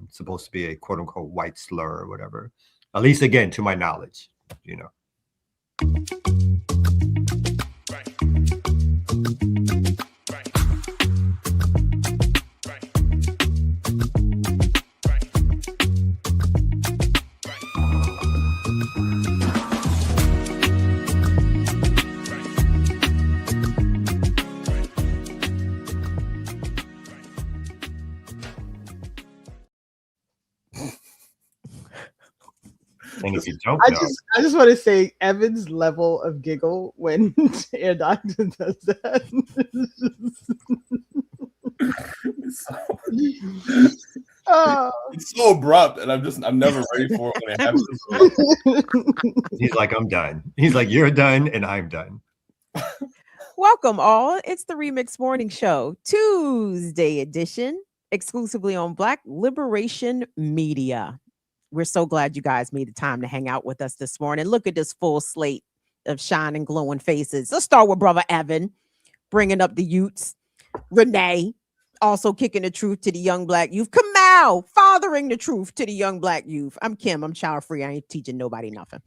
supposed to be a quote unquote white slur or whatever. At least again, to my knowledge, you know. And if you don't know, I just want to say Evan's level of giggle when Air Doctor does that. It's so abrupt, and I'm never ready for it when it happens. he's like, I'm done. He's like, you're done, and I'm done. Welcome all. It's the Remix Morning Show, Tuesday edition, exclusively on Black Liberation Media. We're so glad you guys made the time to hang out with us this morning. Look at this full slate of shining, glowing faces. Let's start with Brother Evan, bringing up the youths. Renee, also kicking the truth to the young black youth. Kamal, fathering the truth to the young black youth. I'm Kim. I'm child free. I ain't teaching nobody nothing.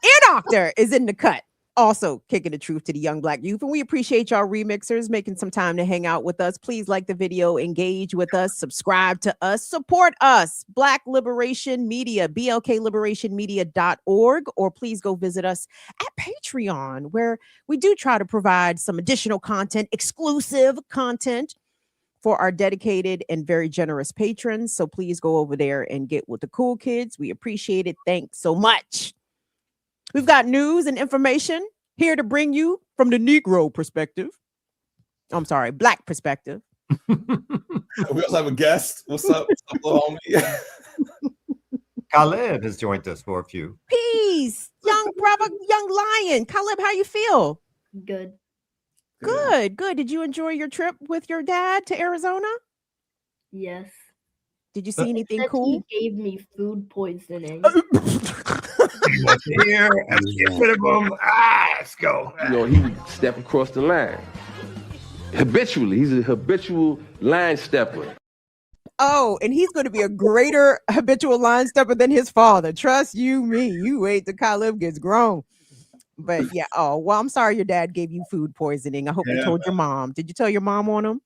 Ear Doctor is in the cut, also kicking the truth to the young black youth. And we appreciate y'all remixers making some time to hang out with us. Please like the video, engage with us, subscribe to us, support us. Black Liberation Media, blkliberationmedia.org, or please go visit us at Patreon, where we do try to provide some additional content, exclusive content for our dedicated and very generous patrons. So please go over there and get with the cool kids. We appreciate it. Thanks so much. We've got news and information here to bring you from the Negro perspective. I'm sorry, Black perspective. We also have a guest. What's up, little homie? Khaled has joined us for a few. Peace, young brother, young lion. Caleb, how you feel? Good. Good. Did you enjoy your trip with your dad to Arizona? Yes. Did you see anything cool? He gave me food poisoning. Here, let's get rid of him. Let's go. You know, he would step across the line. Habitually, he's a habitual line stepper. Oh, and he's going to be a greater habitual line stepper than his father. Trust you me. You wait till Caleb gets grown. But yeah, oh, well, I'm sorry your dad gave you food poisoning. I hope you told your mom. Did you tell your mom on him?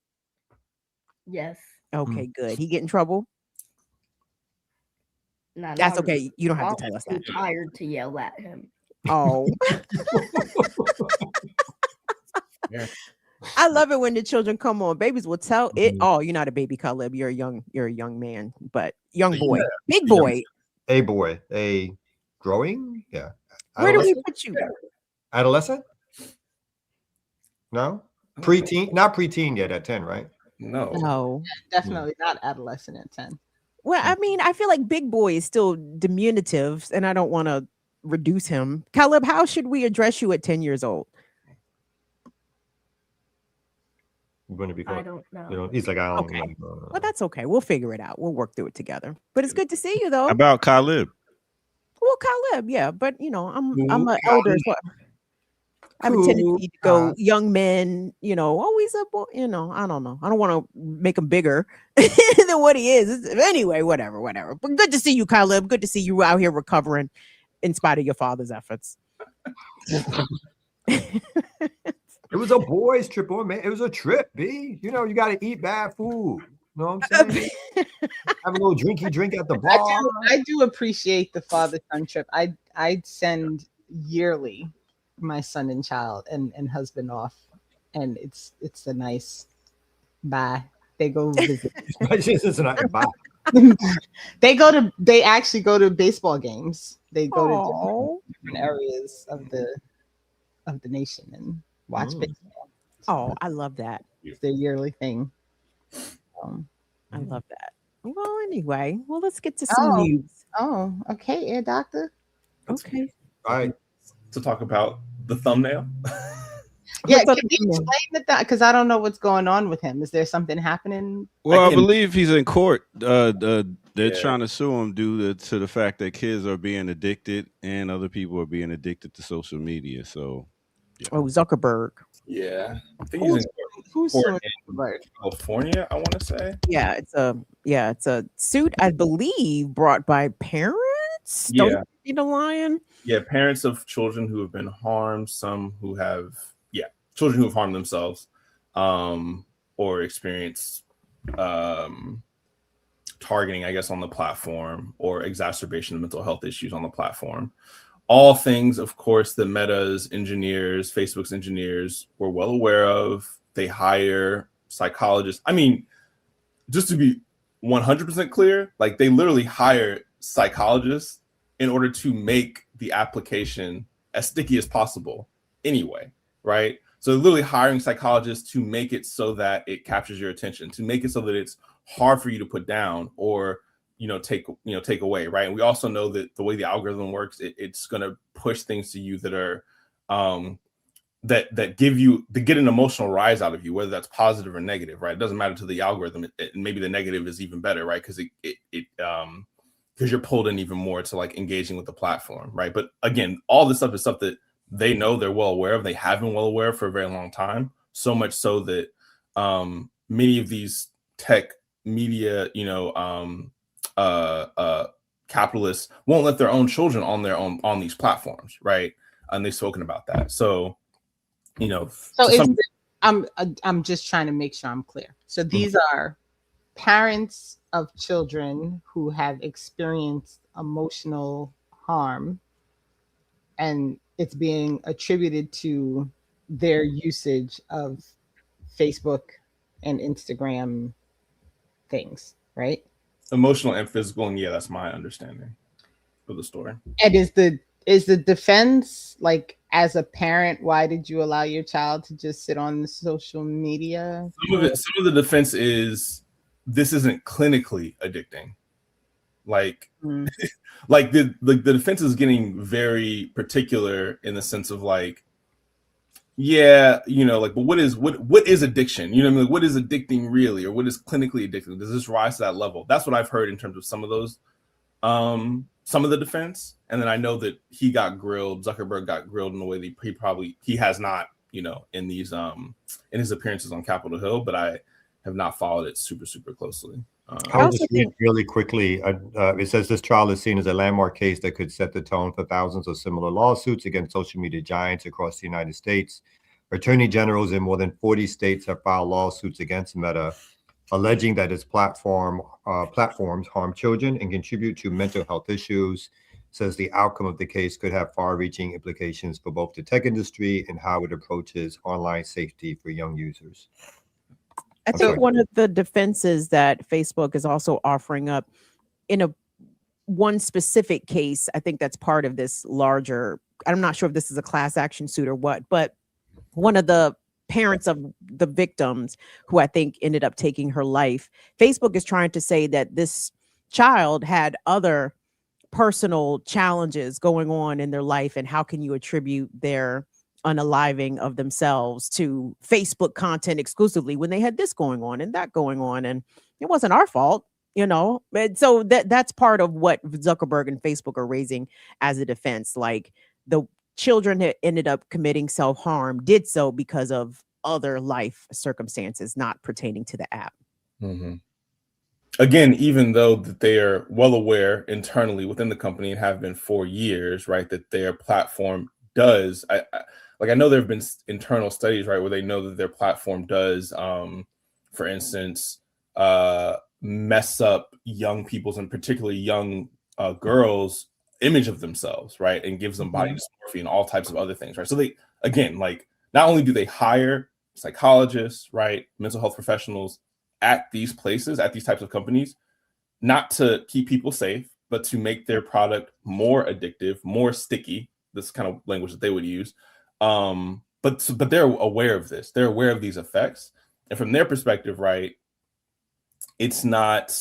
Yes. Okay, good. He get in trouble? Nah, that's okay. You don't have to tell us that. I'm tired to yell at him. Oh. I love it when the children come on. Babies will tell it all. You're not a baby, Caleb. You're a young man, but young boy, big boy. a boy, a growing, Where do we adolescent? put you? Adolescent? No, preteen, not preteen yet at 10, right? No. No. Definitely not adolescent at 10. Well, I mean, I feel like big boy is still diminutive, and I don't want to reduce him. Caleb, how should we address you at 10 years old? You're going to be I don't know. You know, he's like, I don't Okay. know. Well, that's okay. We'll figure it out. We'll work through it together. But it's good to see you, though. How about Khalib? Well, Caleb, yeah, but you know, I'm Cool, an elder, so I have a tendency to go young men. You know, always a boy. You know, I don't know. I don't want to make him bigger than what he is. Anyway, whatever. But good to see you, Caleb. Good to see you out here recovering, in spite of your father's efforts. It was a boys' trip, man. It was a trip, B. You know, you got to eat bad food. You know what I'm saying? Have a little drinky drink at the bar. I do appreciate the father-son trip. I'd send yearly my son and child and husband off, and it's a nice bye. They go visit. Bye. They actually go to baseball games. They go to different areas of the nation and watch baseball. Oh, I love that. It's their yearly thing. I love that. Well, anyway, let's get to some news. Oh, okay, Air Doctor. Okay. All right. To talk about the thumbnail. Yeah, can you explain that? Because I don't know what's going on with him. Is there something happening? Well, I believe he's in court. They're trying to sue him due to the fact that kids are being addicted and other people are being addicted to social media. So, Oh, Zuckerberg. Yeah, I think he's in Who's court suing in Zuckerberg? California, I want to say. Yeah, it's a suit, I believe, brought by parents. Yeah. Don't be the lion. Yeah, parents of children who have been harmed, some who have, children who have harmed themselves, or experienced targeting, I guess, on the platform, or exacerbation of mental health issues on the platform. All things, of course, that Meta's engineers, Facebook's engineers were well aware of. They hire psychologists. I mean, just to be 100% clear, like they literally hire psychologists in order to make the application as sticky as possible anyway, right? So literally hiring psychologists to make it so that it captures your attention, to make it so that it's hard for you to put down or take away, right? And we also know that the way the algorithm works, it's going to push things to you that are that get an emotional rise out of you, whether that's positive or negative, right? It doesn't matter to the algorithm. Maybe the negative is even better, right? Because because you're pulled in even more to like engaging with the platform, right? But again, all this stuff is stuff that they know, they're well aware of. They have been well aware of for a very long time. So much so that many of these tech media, capitalists won't let their own children on these platforms, right? And they've spoken about that. So, I'm just trying to make sure I'm clear. So these are parents of children who have experienced emotional harm, and it's being attributed to their usage of Facebook and Instagram things, right? Emotional and physical, and yeah, that's my understanding of the story. And is the defense, like, as a parent, why did you allow your child to just sit on the social media? Some of the defense is this isn't clinically addicting. Like, like the defense is getting very particular in the sense of like, but what is addiction? You know what I mean? Like, what is addicting really, or what is clinically addicting? Does this rise to that level? That's what I've heard in terms of some of those, some of the defense. And then I know that Zuckerberg got grilled in a way that he has not, in these in his appearances on Capitol Hill, but I have not followed it super, super closely. I will just read really quickly. It says this trial is seen as a landmark case that could set the tone for thousands of similar lawsuits against social media giants across the United States. Attorney generals in more than 40 states have filed lawsuits against Meta, alleging that its platforms harm children and contribute to mental health issues. Says the outcome of the case could have far-reaching implications for both the tech industry and how it approaches online safety for young users. I think one of the defenses that Facebook is also offering up in a one specific case, I think that's part of this larger, I'm not sure if this is a class action suit or what, but one of the parents of the victims who I think ended up taking her life, Facebook is trying to say that this child had other personal challenges going on in their life, and how can you attribute their unaliving of themselves to Facebook content exclusively when they had this going on and that going on, and it wasn't our fault, you know. And so that's part of what Zuckerberg and Facebook are raising as a defense. Like, the children that ended up committing self-harm did so because of other life circumstances not pertaining to the app. Mm-hmm. Again, even though that they are well aware internally within the company and have been for years, right, that their platform does, I know there have been internal studies, right, where they know that their platform does, for instance, mess up young people's, and particularly young girls' image of themselves, right, and gives them body dysmorphia and all types of other things, right. So they, again, like, not only do they hire psychologists, right, mental health professionals at these places, at these types of companies, not to keep people safe, but to make their product more addictive, more sticky. This kind of language that they would use. But they're aware of this. They're aware of these effects. And from their perspective, right, it's not,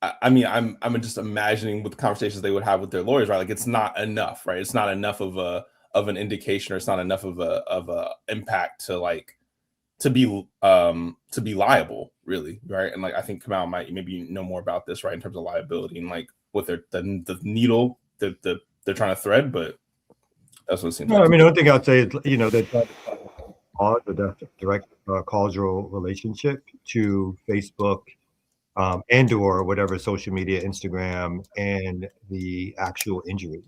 I mean, I'm just imagining with the conversations they would have with their lawyers, right? Like, it's not enough, right? It's not enough of an indication, or it's not enough of a impact to, like, to be liable, really, right? And, like, I think Kamal might maybe know more about this, right, in terms of liability and, like, what the needle that they're trying to thread, but that's what it seems like. I mean, the one thing I'd say is, you know, that the direct causal relationship to Facebook and or whatever social media, Instagram, and the actual injury.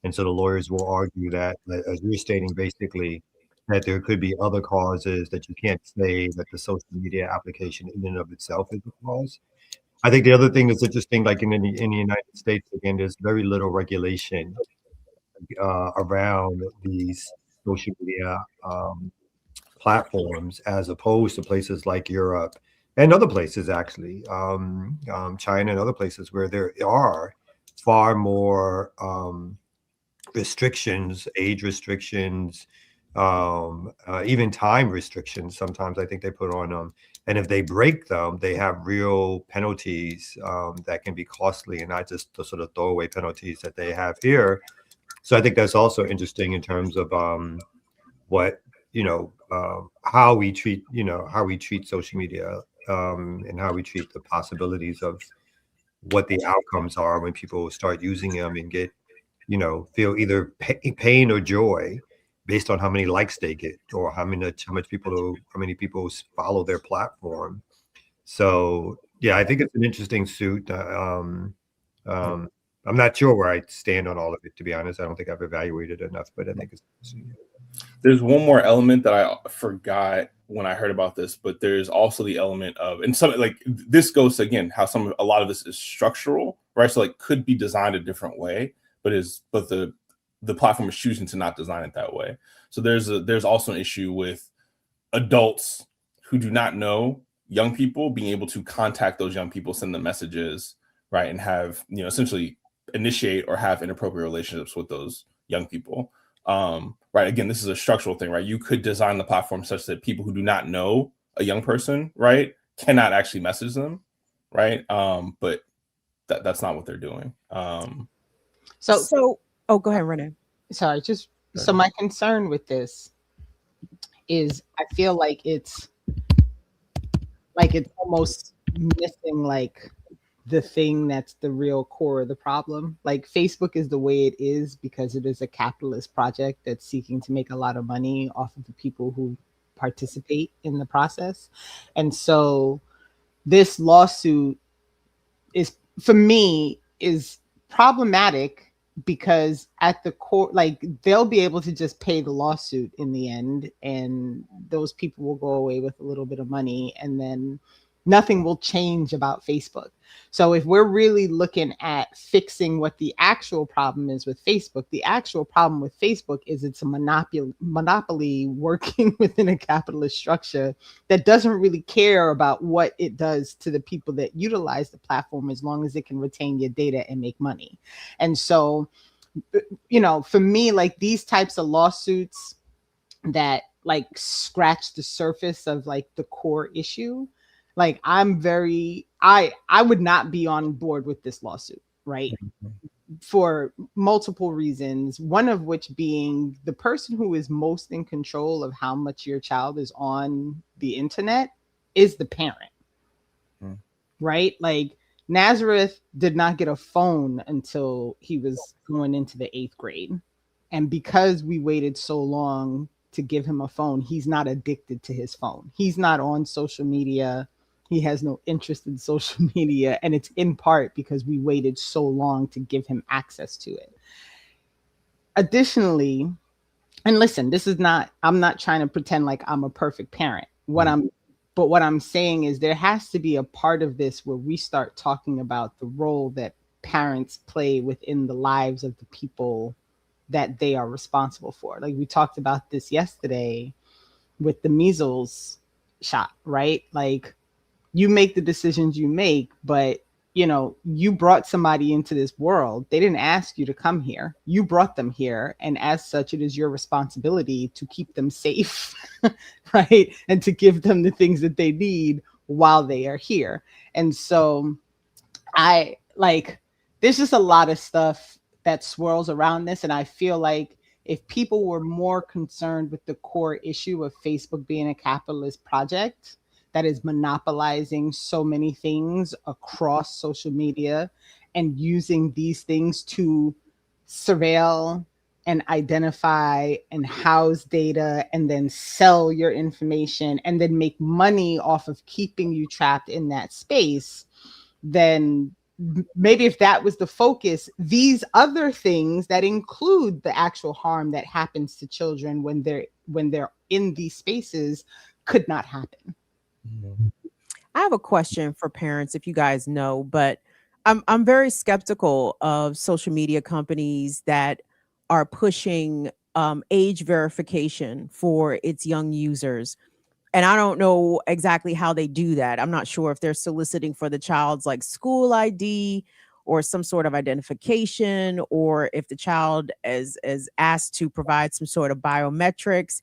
And so the lawyers will argue that, as you're stating, basically, that there could be other causes, that you can't say that the social media application in and of itself is the cause. I think the other thing that's interesting, like in the United States, again, there's very little regulation around these social media platforms, as opposed to places like Europe and other places, actually, China and other places, where there are far more restrictions, age restrictions, even time restrictions. Sometimes I think they put on them, and if they break them, they have real penalties that can be costly, and not just the sort of throwaway penalties that they have here. So I think that's also interesting in terms of what, you know, how we treat social media, and how we treat the possibilities of what the outcomes are when people start using them and get, you know, feel either pain or joy based on how many likes they get, or how many people follow their platform. So yeah, I think it's an interesting suit. I'm not sure where I stand on all of it, to be honest. I don't think I've evaluated enough, but I think it's interesting. There's one more element that I forgot when I heard about this, but there's also the element of, and some, like, this goes to, again, how a lot of this is structural, right? So, like, could be designed a different way, but the platform is choosing to not design it that way. So there's also an issue with adults who do not know young people being able to contact those young people, send them messages, right, and have, you know, essentially initiate or have inappropriate relationships with those young people. Right. Again, this is a structural thing, right? You could design the platform such that people who do not know a young person, right, cannot actually message them, right? But that's not what they're doing. So oh, go ahead, Renee. Sorry, so my concern with this is, I feel like it's almost missing, like, the thing that's the real core of the problem. Like, Facebook is the way it is because it is a capitalist project that's seeking to make a lot of money off of the people who participate in the process. And so this lawsuit is, for me, is problematic, because at the core, like, they'll be able to just pay the lawsuit in the end, and those people will go away with a little bit of money, and then Nothing will change about Facebook. So if we're really looking at fixing what the actual problem is with Facebook, the actual problem with Facebook is it's a monopoly working within a capitalist structure that doesn't really care about what it does to the people that utilize the platform, as long as it can retain your data and make money. And so, for me, like, these types of lawsuits that like scratch the surface of like the core issue, like, I would not be on board with this lawsuit, right? For multiple reasons, one of which being the person who is most in control of how much your child is on the internet is the parent. Right? Like, Nazareth did not get a phone until he was going into the 8th grade. And because we waited so long to give him a phone, he's not addicted to his phone. He's not on social media. He has no interest in social media. And it's in part because we waited so long to give him access to it. Additionally, and listen, I'm not trying to pretend like I'm a perfect parent. What I'm saying is there has to be a part of this where we start talking about the role that parents play within the lives of the people that they are responsible for. Like, we talked about this yesterday with the measles shot, right? Like, you make the decisions you make, but you brought somebody into this world. They didn't ask you to come here. You brought them here. And as such, it is your responsibility to keep them safe, right? And to give them the things that they need while they are here. And so there's just a lot of stuff that swirls around this. And I feel like if people were more concerned with the core issue of Facebook being a capitalist project that is monopolizing so many things across social media and using these things to surveil and identify and house data and then sell your information and then make money off of keeping you trapped in that space, then maybe if that was the focus, these other things that include the actual harm that happens to children when they're in these spaces could not happen. I have a question for parents, if you guys know, but I'm very skeptical of social media companies that are pushing age verification for its young users. And I don't know exactly how they do that. I'm not sure if they're soliciting for the child's like school ID or some sort of identification, or if the child is asked to provide some sort of biometrics.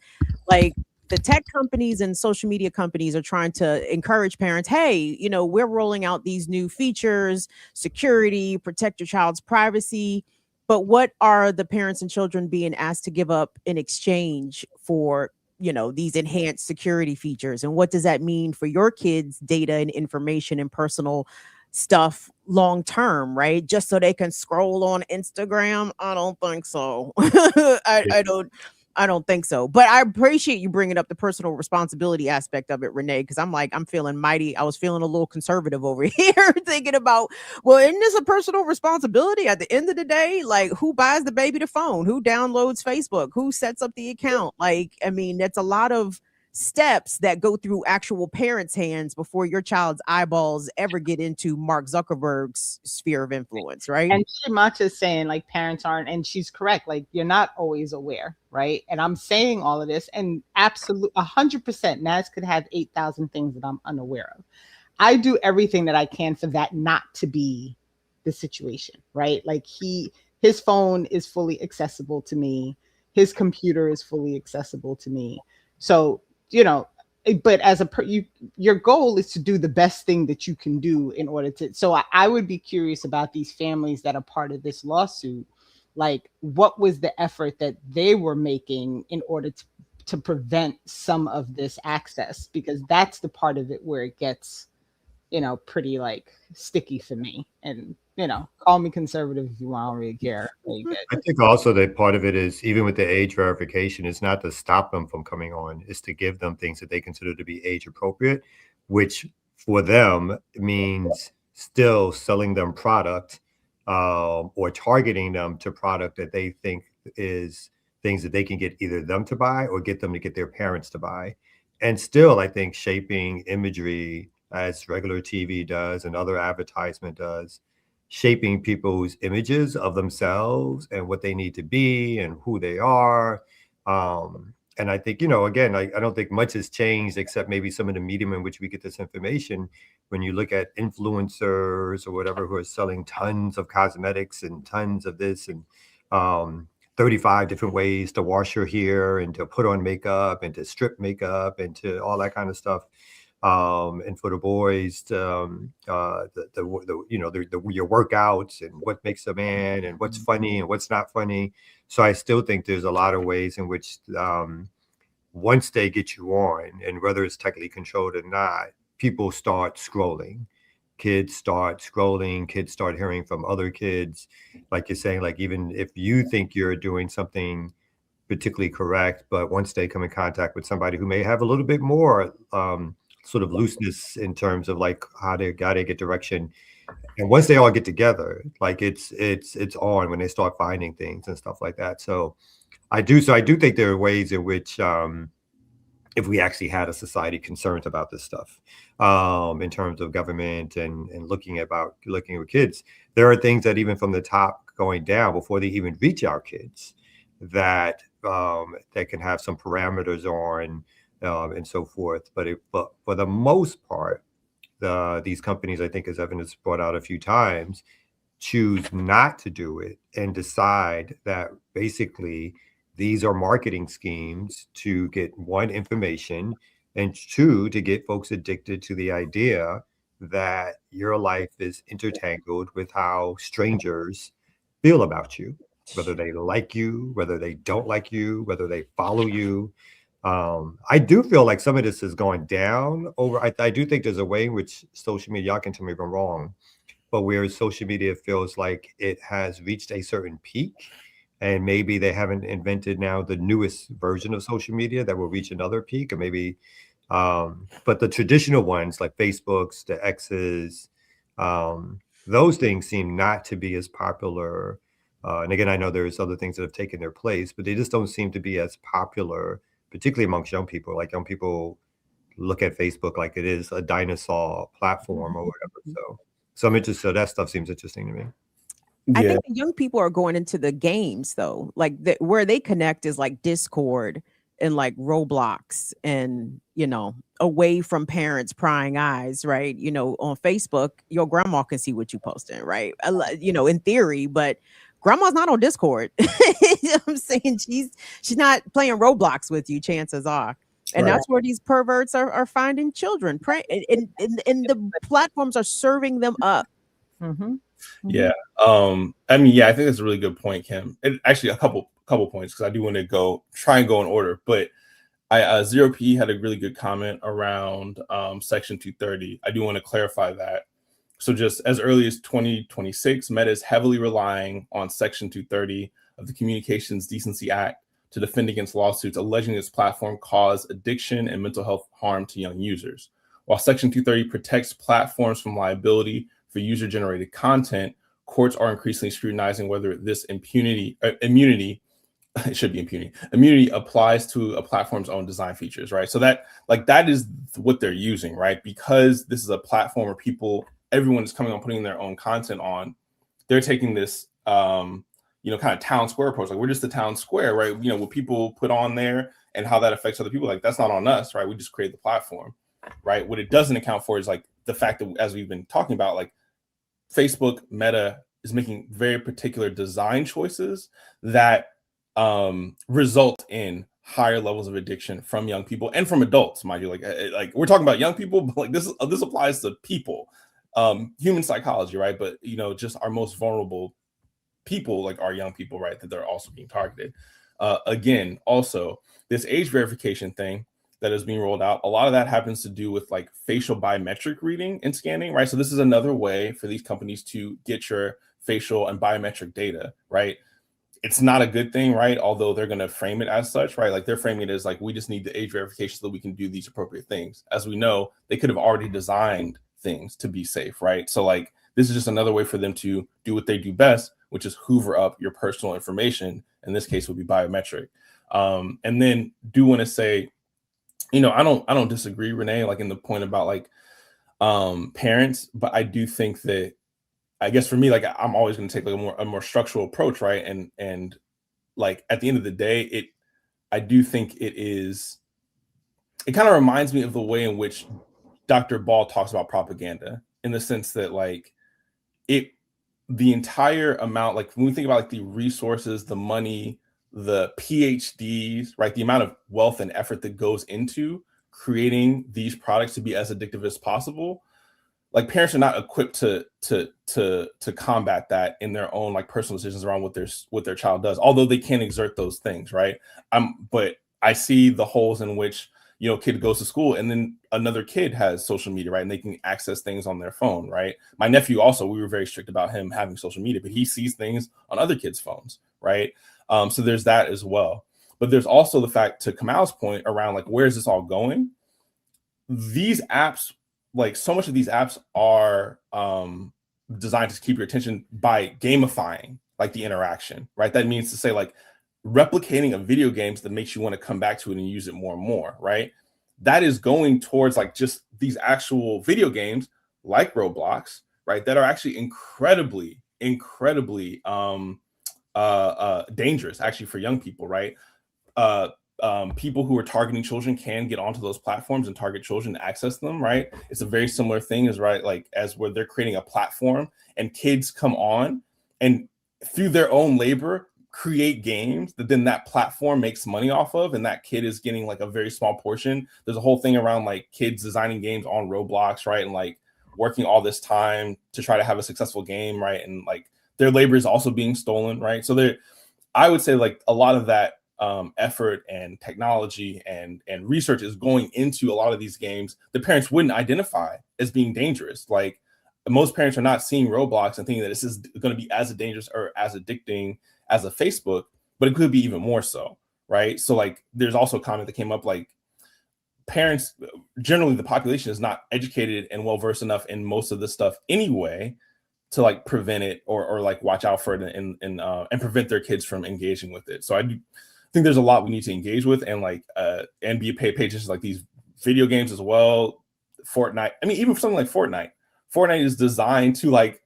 Like, the tech companies and social media companies are trying to encourage parents, hey, we're rolling out these new features, security, protect your child's privacy. But what are the parents and children being asked to give up in exchange for, these enhanced security features? And what does that mean for your kids' data and information and personal stuff long term, right? Just so they can scroll on Instagram? I don't think so. I don't think so. But I appreciate you bringing up the personal responsibility aspect of it, Renee, because I'm feeling mighty. I was feeling a little conservative over here, thinking about, well, isn't this a personal responsibility at the end of the day? Like, who buys the baby the phone? Who downloads Facebook? Who sets up the account? Like, I mean, that's a lot of steps that go through actual parents' hands before your child's eyeballs ever get into Mark Zuckerberg's sphere of influence, right? And Shimacha's saying like parents aren't, and she's correct. Like, you're not always aware, right? And I'm saying all of this, and absolute 100%, Naz could have 8,000 things that I'm unaware of. I do everything that I can for that not to be the situation, right? Like, his phone is fully accessible to me. His computer is fully accessible to me. So, but as your goal is to do the best thing that you can do in order to. So I would be curious about these families that are part of this lawsuit. Like, what was the effort that they were making in order to prevent some of this access? Because that's the part of it where it gets, pretty like sticky for me. And, call me conservative if you want, I don't really care. I think also that part of it is, even with the age verification, it's not to stop them from coming on, it's to give them things that they consider to be age appropriate, which for them means still selling them product or targeting them to product that they think is things that they can get either them to buy or get them to get their parents to buy. And still, I think shaping imagery as regular TV does and other advertisement does, shaping people's images of themselves and what they need to be and who they are. And I think, again, I don't think much has changed except maybe some of the medium in which we get this information. When you look at influencers or whatever who are selling tons of cosmetics and tons of this and 35 different ways to wash your hair and to put on makeup and to strip makeup and to all that kind of stuff. And for the boys, your workouts and what makes a man and what's funny and what's not funny. So I still think there's a lot of ways in which once they get you on, and whether it's technically controlled or not, people start scrolling. Kids start scrolling. Kids start hearing from other kids. Like you're saying, like even if you think you're doing something particularly correct, but once they come in contact with somebody who may have a little bit more sort of looseness in terms of like how they get direction, and once they all get together, like it's on when they start finding things and stuff like that. So I do think there are ways in which if we actually had a society concerned about this stuff in terms of government and looking at kids, there are things that even from the top going down before they even reach our kids that can have some parameters on and so forth. But for the most part, these companies, I think, as Evan has brought out a few times, choose not to do it and decide that basically these are marketing schemes to get one, information, and two, to get folks addicted to the idea that your life is intertangled with how strangers feel about you, whether they like you, whether they don't like you, whether they follow you. I do feel like some of this is going down over. I do think there's a way in which social media, y'all can tell me if I'm wrong, but where social media feels like it has reached a certain peak, and maybe they haven't invented now the newest version of social media that will reach another peak, or maybe, but the traditional ones like Facebooks, the X's, those things seem not to be as popular. And again, I know there's other things that have taken their place, but they just don't seem to be as popular, particularly amongst young people. Like young people look at Facebook like it is a dinosaur platform or whatever. So I'm interested. So that stuff seems interesting to me. I think the young people are going into the games though, like where they connect is like Discord and like Roblox, and away from parents' prying eyes, right? On Facebook, your grandma can see what you posting, right? In theory, but grandma's not on Discord. I'm saying she's not playing Roblox with you, chances are. And that's where these perverts are finding children. And the platforms are serving them up. Mm-hmm. Yeah. I think that's a really good point, Kim. Actually, a couple points, because I do want to try and go in order. But Zero P had a really good comment around Section 230. I do want to clarify that. So just as early as 2026, Meta is heavily relying on Section 230 of the Communications Decency Act to defend against lawsuits alleging its platform caused addiction and mental health harm to young users. While Section 230 protects platforms from liability for user-generated content, courts are increasingly scrutinizing whether this immunity it should be immunity applies to a platform's own design features, right? So that is what they're using, right? Because this is a platform where everyone is coming on putting their own content on. They're taking this kind of town square approach. Like, we're just the town square, right? What people put on there and how that affects other people, like, that's not on us, right? We just create the platform, right? What it doesn't account for is like the fact that, as we've been talking about, like Facebook, Meta is making very particular design choices that result in higher levels of addiction from young people and from adults, mind you. Like we're talking about young people, but like this applies to people, human psychology, right? But just our most vulnerable people, like our young people, right, that they're also being targeted. Again, also this age verification thing that is being rolled out, a lot of that happens to do with like facial biometric reading and scanning, right? So this is another way for these companies to get your facial and biometric data, right? It's not a good thing, right? Although they're going to frame it as such, right? Like they're framing it as like, we just need the age verification so that we can do these appropriate things. As we know, they could have already designed things to be safe, right? So like, this is just another way for them to do what they do best, which is hoover up your personal information. In this case, would be biometric. And then do want to say, I don't disagree, Renee, like in the point about like, parents, but I do think that, I guess for me, like I'm always going to take like a more structural approach, right? And like at the end of the day, I do think it kind of reminds me of the way in which Dr. Ball talks about propaganda, in the sense that like the entire amount, like when we think about like the resources, the money, the PhDs, right? The amount of wealth and effort that goes into creating these products to be as addictive as possible. Like parents are not equipped to combat that in their own like personal decisions around what their child does, although they can exert those things, right? But I see the holes in which, you know, kid goes to school and then another kid has social media, right? And they can access things on their phone, right? My nephew also, we were very strict about him having social media, but he sees things on other kids' phones, right? So there's that as well. But there's also the fact, to Kamal's point around like, where is this all going? These apps, like so much of these apps are designed to keep your attention by gamifying like the interaction, right? That means to say like replicating a video games that makes you want to come back to it and use it more and more, right? That is going towards like just these actual video games like Roblox, right? That are actually incredibly dangerous actually for young people, right? People who are targeting children can get onto those platforms and target children to access them, right? It's a very similar thing as, right, like as where they're creating a platform and kids come on and through their own labor create games that then that platform makes money off of, and that kid is getting like a very small portion. There's a whole thing around like kids designing games on Roblox, right? And like working all this time to try to have a successful game, right? And like their labor is also being stolen, right? So I would say like a lot of that effort and technology and research is going into a lot of these games that parents wouldn't identify as being dangerous. Like most parents are not seeing Roblox and thinking that this is going to be as dangerous or as addicting as a Facebook, but it could be even more so, right? So like there's also a comment that came up like parents, generally the population is not educated and well versed enough in most of this stuff anyway to like prevent it or like watch out for it and prevent their kids from engaging with it. So I do think there's a lot we need to engage with and like and be pay attention to like these video games as well. Fortnite. I mean, even for something like Fortnite is designed to like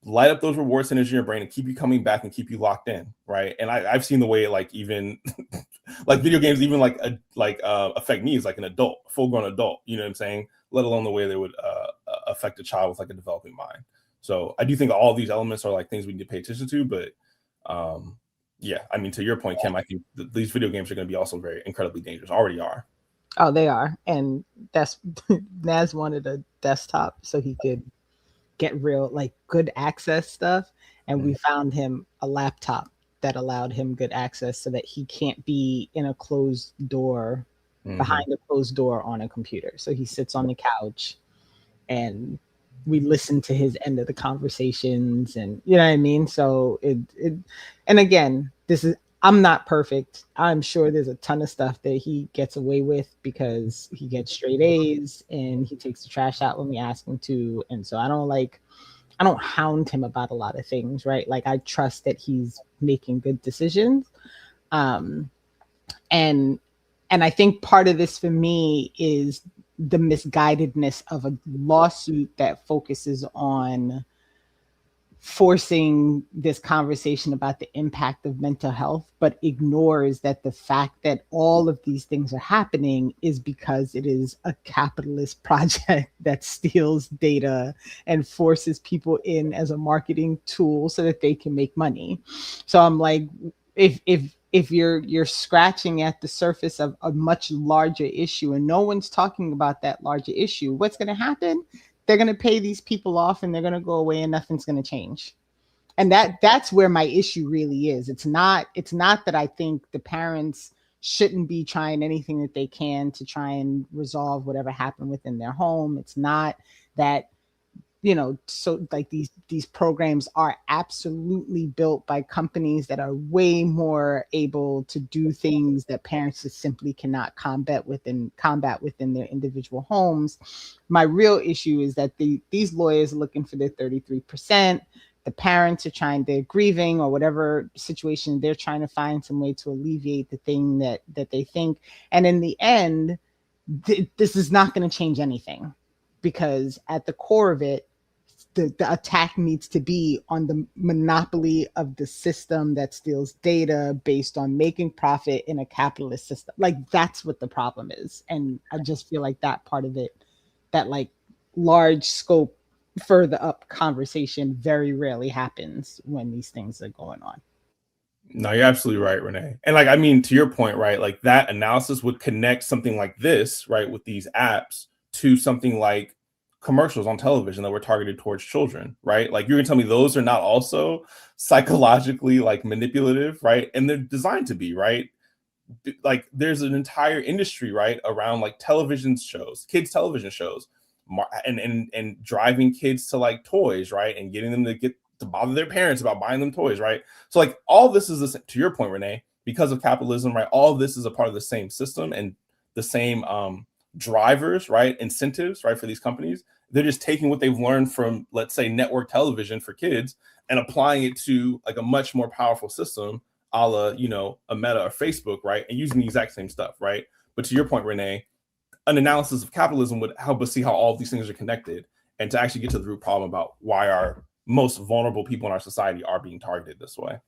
light up those reward centers in your brain and keep you coming back and keep you locked in, right? And I've seen the way like even like video games even affect me as like an adult, full-grown adult, you know what I'm saying? Let alone the way they would affect a child with like a developing mind. So I do think all of these elements are like things we need to pay attention to, but yeah, I mean, to your point, Kim, I think these video games are going to be also very incredibly dangerous. Already are. Oh, they are. And that's Naz wanted a desktop so he could get real, like good access stuff. And we found him a laptop that allowed him good access so that he can't be in a closed door, behind a closed door on a computer. So he sits on the couch and we listen to his end of the conversations, and you know what I mean? So and again, I'm not perfect. I'm sure there's a ton of stuff that he gets away with because he gets straight A's and he takes the trash out when we ask him to. And so I don't hound him about a lot of things, right? Like I trust that he's making good decisions. And I think part of this for me is the misguidedness of a lawsuit that focuses on forcing this conversation about the impact of mental health, but ignores that the fact that all of these things are happening is because it is a capitalist project that steals data and forces people in as a marketing tool so that they can make money. So I'm like, if you're scratching at the surface of a much larger issue and no one's talking about that larger issue, what's going to happen? They're going to pay these people off and they're going to go away and nothing's going to change. And that's where my issue really is. It's not that I think the parents shouldn't be trying anything that they can to try and resolve whatever happened within their home. It's not that, you know, so like these programs are absolutely built by companies that are way more able to do things that parents just simply cannot combat within their individual homes. My real issue is that these lawyers are looking for their 33%. The parents are they're grieving or whatever situation, they're trying to find some way to alleviate the thing that they think. And in the end, this is not going to change anything. because at the core of it, the attack needs to be on the monopoly of the system that steals data based on making profit in a capitalist system. Like, that's what the problem is. And I just feel like that part of it, that like large scope, further up conversation very rarely happens when these things are going on. No, you're absolutely right, Renee. And like, I mean, to your point, right? Like that analysis would connect something like this, right, with these apps to something like commercials on television that were targeted towards children, right? Like, you're gonna tell me those are not also psychologically like manipulative, right? And they're designed to be, right? Like, there's an entire industry, right, around like television shows, kids television shows, and driving kids to like toys, right, and getting them to bother their parents about buying them toys, right? So like, all this is to your point, Renee, because of capitalism, right? All of this is a part of the same system and the same drivers, right? Incentives, right? For these companies, they're just taking what they've learned from, let's say, network television for kids and applying it to like a much more powerful system, a la, you know, a Meta or Facebook, right? And using the exact same stuff, right? But to your point, Renee, an analysis of capitalism would help us see how all of these things are connected and to actually get to the root problem about why our most vulnerable people in our society are being targeted this way.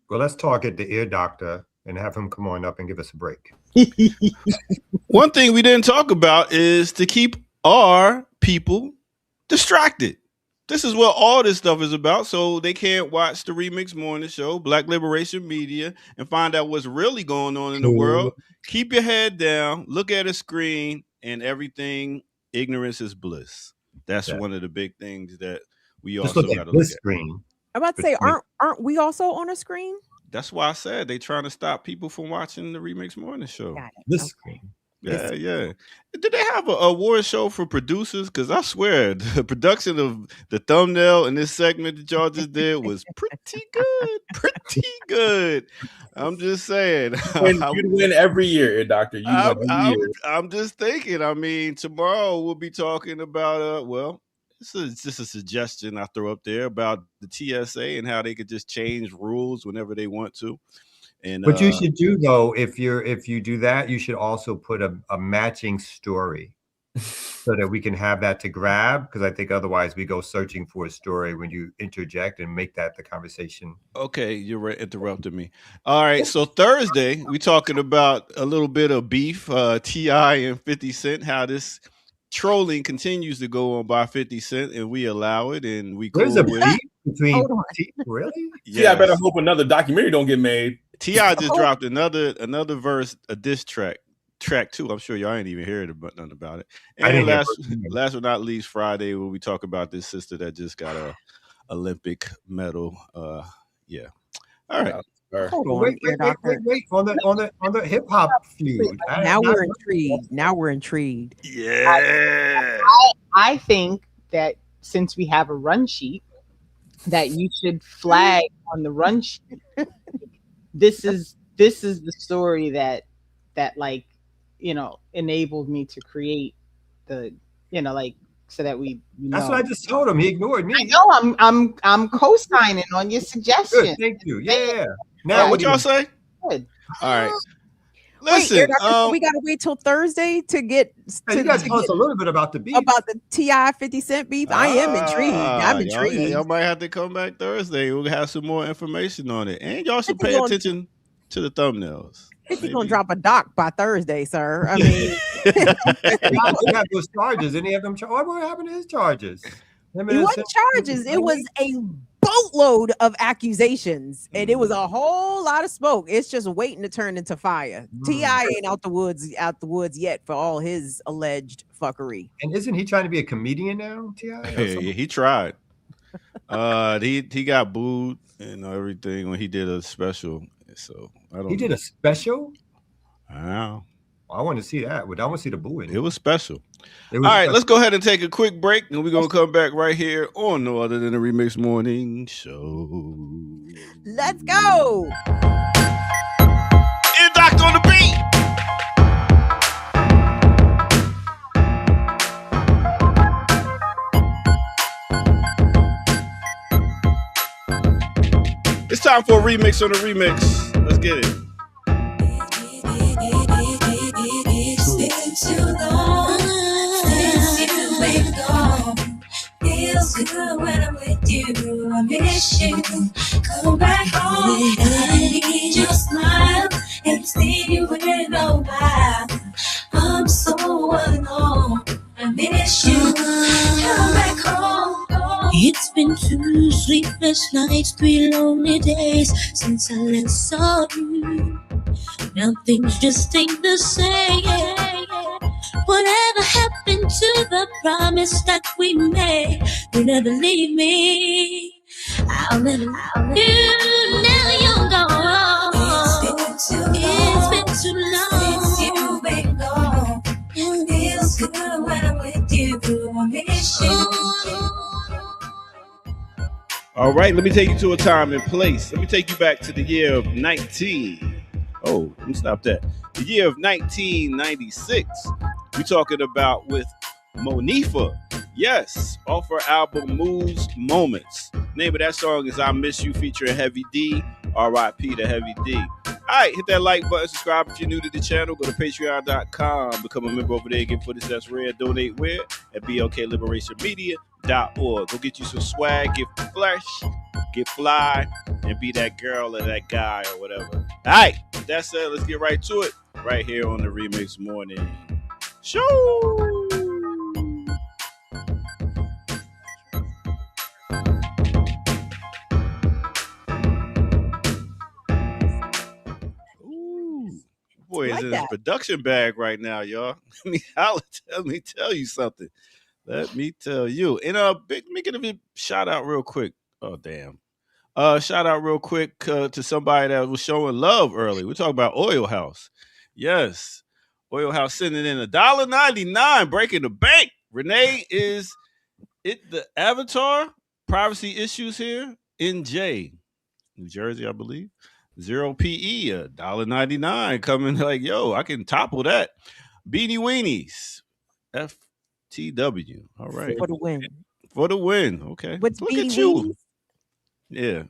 Well, let's talk at the ear doctor and have him come on up and give us a break. One thing we didn't talk about is to keep our people distracted. This is what all this stuff is about, so they can't watch the Remix Morning Show, Black Liberation Media, and find out what's really going on in the world. Keep your head down, look at a screen, and everything, ignorance is bliss. That's one of the big things that we also got to look at. Screen. I'm about to say, aren't we also on a screen? That's why I said they trying to stop people from watching the Remix Morning Show. This screen. Yeah, yeah. Did they have an award show for producers? Because I swear the production of the thumbnail in this segment that y'all just did was pretty good. Pretty good. I'm just saying. You'd win every year, Doctor. You win every year. I'm just thinking. I mean, tomorrow we'll be talking about, this is just a suggestion I throw up there about the TSA and how they could just change rules whenever they want to. And what you should do, though, if you do that, you should also put a matching story so that we can have that to grab, because I think otherwise we go searching for a story when you interject and make that the conversation. Okay, you're interrupting me. All right, so Thursday we talking about a little bit of beef, T.I. and 50 Cent, how this trolling continues to go on by 50 Cent, and we allow it, and we There's cool a with beef between really? Yeah, I better hope another documentary don't get made. T.I. just dropped another verse, a diss track 2. I'm sure y'all ain't even heard nothing about it. And last but not least, Friday, when we talk about this sister that just got a Olympic medal. Yeah. All right. Hold on. Wait. On the hip hop feud. Now we're intrigued. Yeah. I think that since we have a run sheet, that you should flag on the run sheet. This is the story that like, you know, enabled me to create the, you know, like, so that we know. That's what I just told him. He ignored me. I know. I'm co-signing on your suggestion. Good, thank you. Yeah. Now what y'all say? Good. All right. Listen, we gotta wait till Thursday to get. You guys tell us a little bit about the beef. About the T.I. 50 Cent beef. I am intrigued. I'm intrigued. Y'all might have to come back Thursday. We'll have some more information on it, and y'all should pay attention to the thumbnails. He's gonna drop a doc by Thursday, sir. I mean, he got those charges. Any of them? What happened to his charges? It wasn't charges. It was a boatload of accusations, and it was a whole lot of smoke. It's just waiting to turn into fire. T.I. ain't out the woods yet for all his alleged fuckery. And isn't he trying to be a comedian now? T.I. He tried. He got booed and everything when he did a special. So I don't. He did a special. Wow. I want to see that. I want to see the booing. It was special. All right, let's go ahead and take a quick break, and we're gonna come back right here on No Other Than the Remix Morning Show. Let's go. Ear Doctor on the beat. It's time for a remix on the remix. Let's get it. I miss you. Come back home. I need your smile. And see you in a while. I'm so alone. I miss you. Come back home. It's been 2 sleepless nights, 3 lonely days since I last saw you. Now things just ain't the same. Whatever happened to the promise that we made? You never leave me. I'll never leave you. Now you're gone. It's been too long since you've been gone. It feels good when I'm with you. I miss you. All right, let me take you to a time and place. Let me take you back to the year of 19. Oh, let me stop that. The year of 1996. We're talking about with Monifa. Yes, off her album Moves Moments. Name of that song is I Miss You featuring Heavy D. R.I.P. to Heavy D. All right, hit that like button, subscribe if you're new to the channel. Go to patreon.com, become a member over there, get footage that's rare, donate where at blkliberationmedia.org. Go get you some swag, get flesh, get fly, and be that girl or that guy or whatever. All right, that's it. Let's get right to it. Right here on the Remix Morning Show. Boy is in his production bag right now, y'all. Let me tell you something. Let me tell you. And let me give a shout out real quick. Oh damn. Shout out real quick to somebody that was showing love early. We're talking about Oil House. Yes. Oil House sending in $1.99, breaking the bank. Renee is the avatar. Privacy issues here. NJ, New Jersey, I believe. 0 PE, $1.99 coming like, yo, I can topple that. Beanie Weenies, FTW. All right. For the win. For the win. Okay. What's Look Beanie at you. Weenies? Yeah.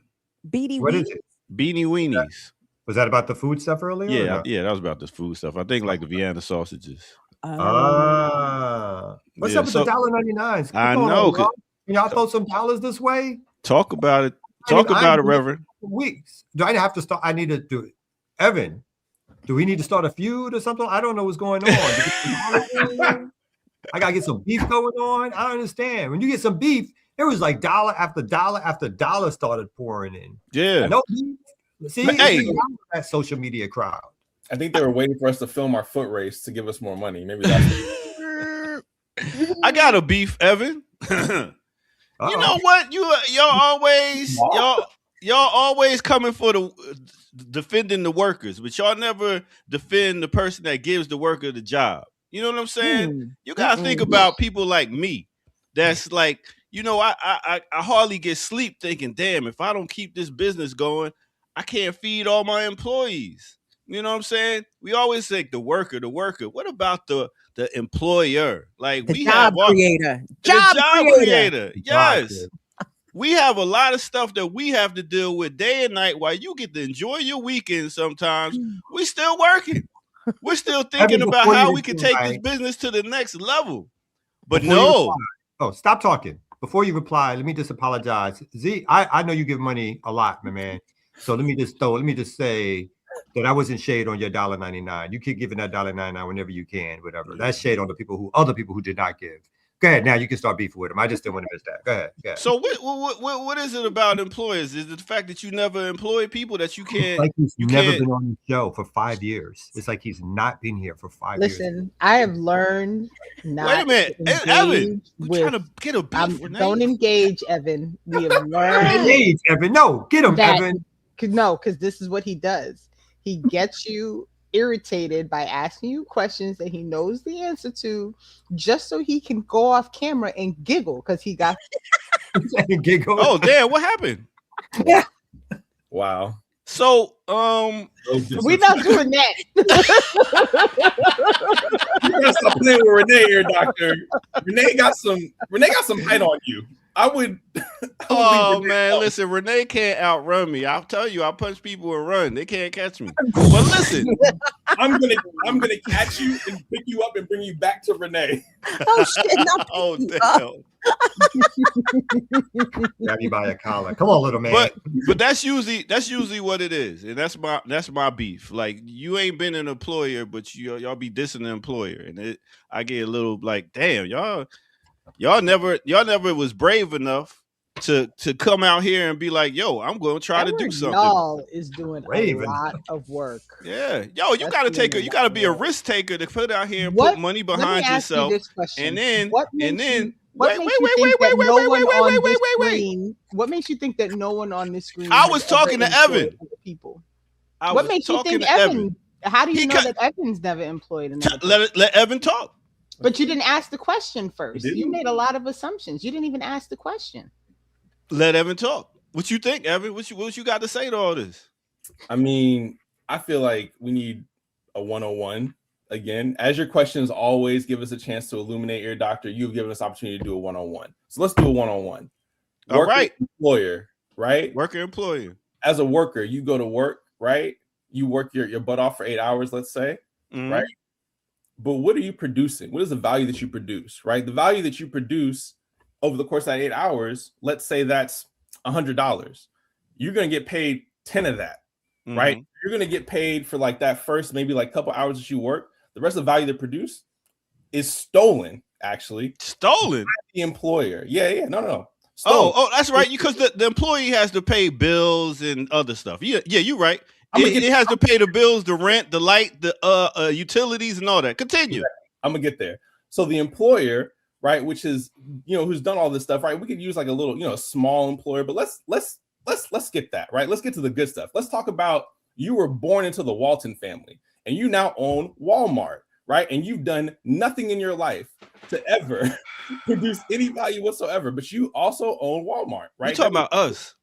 Beanie What Weenies? is it? Beanie Weenies. Was that about the food stuff earlier? Yeah, yeah, that was about the food stuff. I think like the Vienna sausages. What's Yeah, up with the $1.99s? I know. Can y'all throw some dollars this way? Talk about it. Talk about it, Reverend. Weeks. Do I have to start? I need to do it. Evan, do we need to start a feud or something? I don't know what's going on. I gotta get some beef going on. I don't understand. When you get some beef, it was like dollar after dollar after dollar started pouring in. Yeah. No beef. See, hey, that social media crowd. I think they were waiting for us to film our foot race to give us more money. Maybe that's. I got a beef, Evan. You know what? Y'all always coming for the defending the workers, but y'all never defend the person that gives the worker the job. You know what I'm saying? You gotta think about people like me. That's like, you know, I hardly get sleep thinking, damn, if I don't keep this business going, I can't feed all my employees. You know what I'm saying? We always say the worker. What about the employer? Like the job creator. Job creator. Yes. We have a lot of stuff that we have to deal with day and night while you get to enjoy your weekend sometimes. We're still working. We're still thinking about how we can take this business to the next level. But no. Stop talking. Before you reply, let me just apologize. Z, I know you give money a lot, my man. So let me just say that I wasn't shade on your $1.99. You keep giving that $1.99 whenever you can, whatever. That's shade on the other people who did not give. Go ahead. Now you can start beefing with them. I just didn't want to miss that. Go ahead. So what is it about employers? Is it the fact that you never employ people that you can't? Like he's never been on the show for 5 years. It's like he's not been here for 5 years. Listen, I have learned not. Wait a minute, Evan. We're trying to get a beef. Don't engage, Evan. We have learned. Engage, Evan. No, get him, Evan. No, because this is what he does. He gets you irritated by asking you questions that he knows the answer to, just so he can go off camera and giggle because he got giggle. Oh damn! What happened? Wow. So we're not doing that. You gotta stop playing with Renee here, Doctor. Renee got some height on you. I would oh man, listen, Renee can't outrun me. I'll tell you, I'll punch people and run. They can't catch me. But listen, I'm gonna catch you and pick you up and bring you back to Renee. Oh shit! Not Oh damn. Grab you by a collar. Come on, little man. But that's usually what it is, and that's my beef. Like, you ain't been an employer, but y'all be dissing the employer, and I get a little like, damn, y'all never was brave enough to come out here and be like, yo, I'm going to try to do something. Y'all is doing a lot of work. Yeah, yo, you got to be a risk taker to put out here and put money behind yourself, and then What makes you think that no one on this screen? I was talking to Evan. People. What makes you think Evan? How do you know that Evan's never employed another? Let Evan talk. But you didn't ask the question first. You made a lot of assumptions. You didn't even ask the question. Let Evan talk. What you think, Evan? What you got to say to all this? I mean, I feel like we need a 101 again. As your questions always give us a chance to illuminate your doctor, you've given us opportunity to do a 101. So let's do a 101. All right. Employer, right? Worker employer. As a worker, you go to work, right? You work your butt off for 8 hours, let's say, right? But what are you producing? What is the value that you produce, right? The value that you produce over the course of that 8 hours, let's say that's $100. You're going to get paid 10 of that, right? You're going to get paid for like that first, maybe like couple hours that you work. The rest of the value they produce is stolen, actually. Stolen? By the employer. Yeah. No. Stolen. Oh, that's right. Because the employee has to pay bills and other stuff. Yeah, you're right. It has to pay the bills, the rent, the light, the utilities, and all that. Continue. I'm gonna get there. So the employer, right, which is who's done all this stuff, right? We could use like a little, small employer, but let's skip that, right? Let's get to the good stuff. Let's talk about you were born into the Walton family, and you now own Walmart, right? And you've done nothing in your life to ever produce any value whatsoever, but you also own Walmart, right? You're talking about us.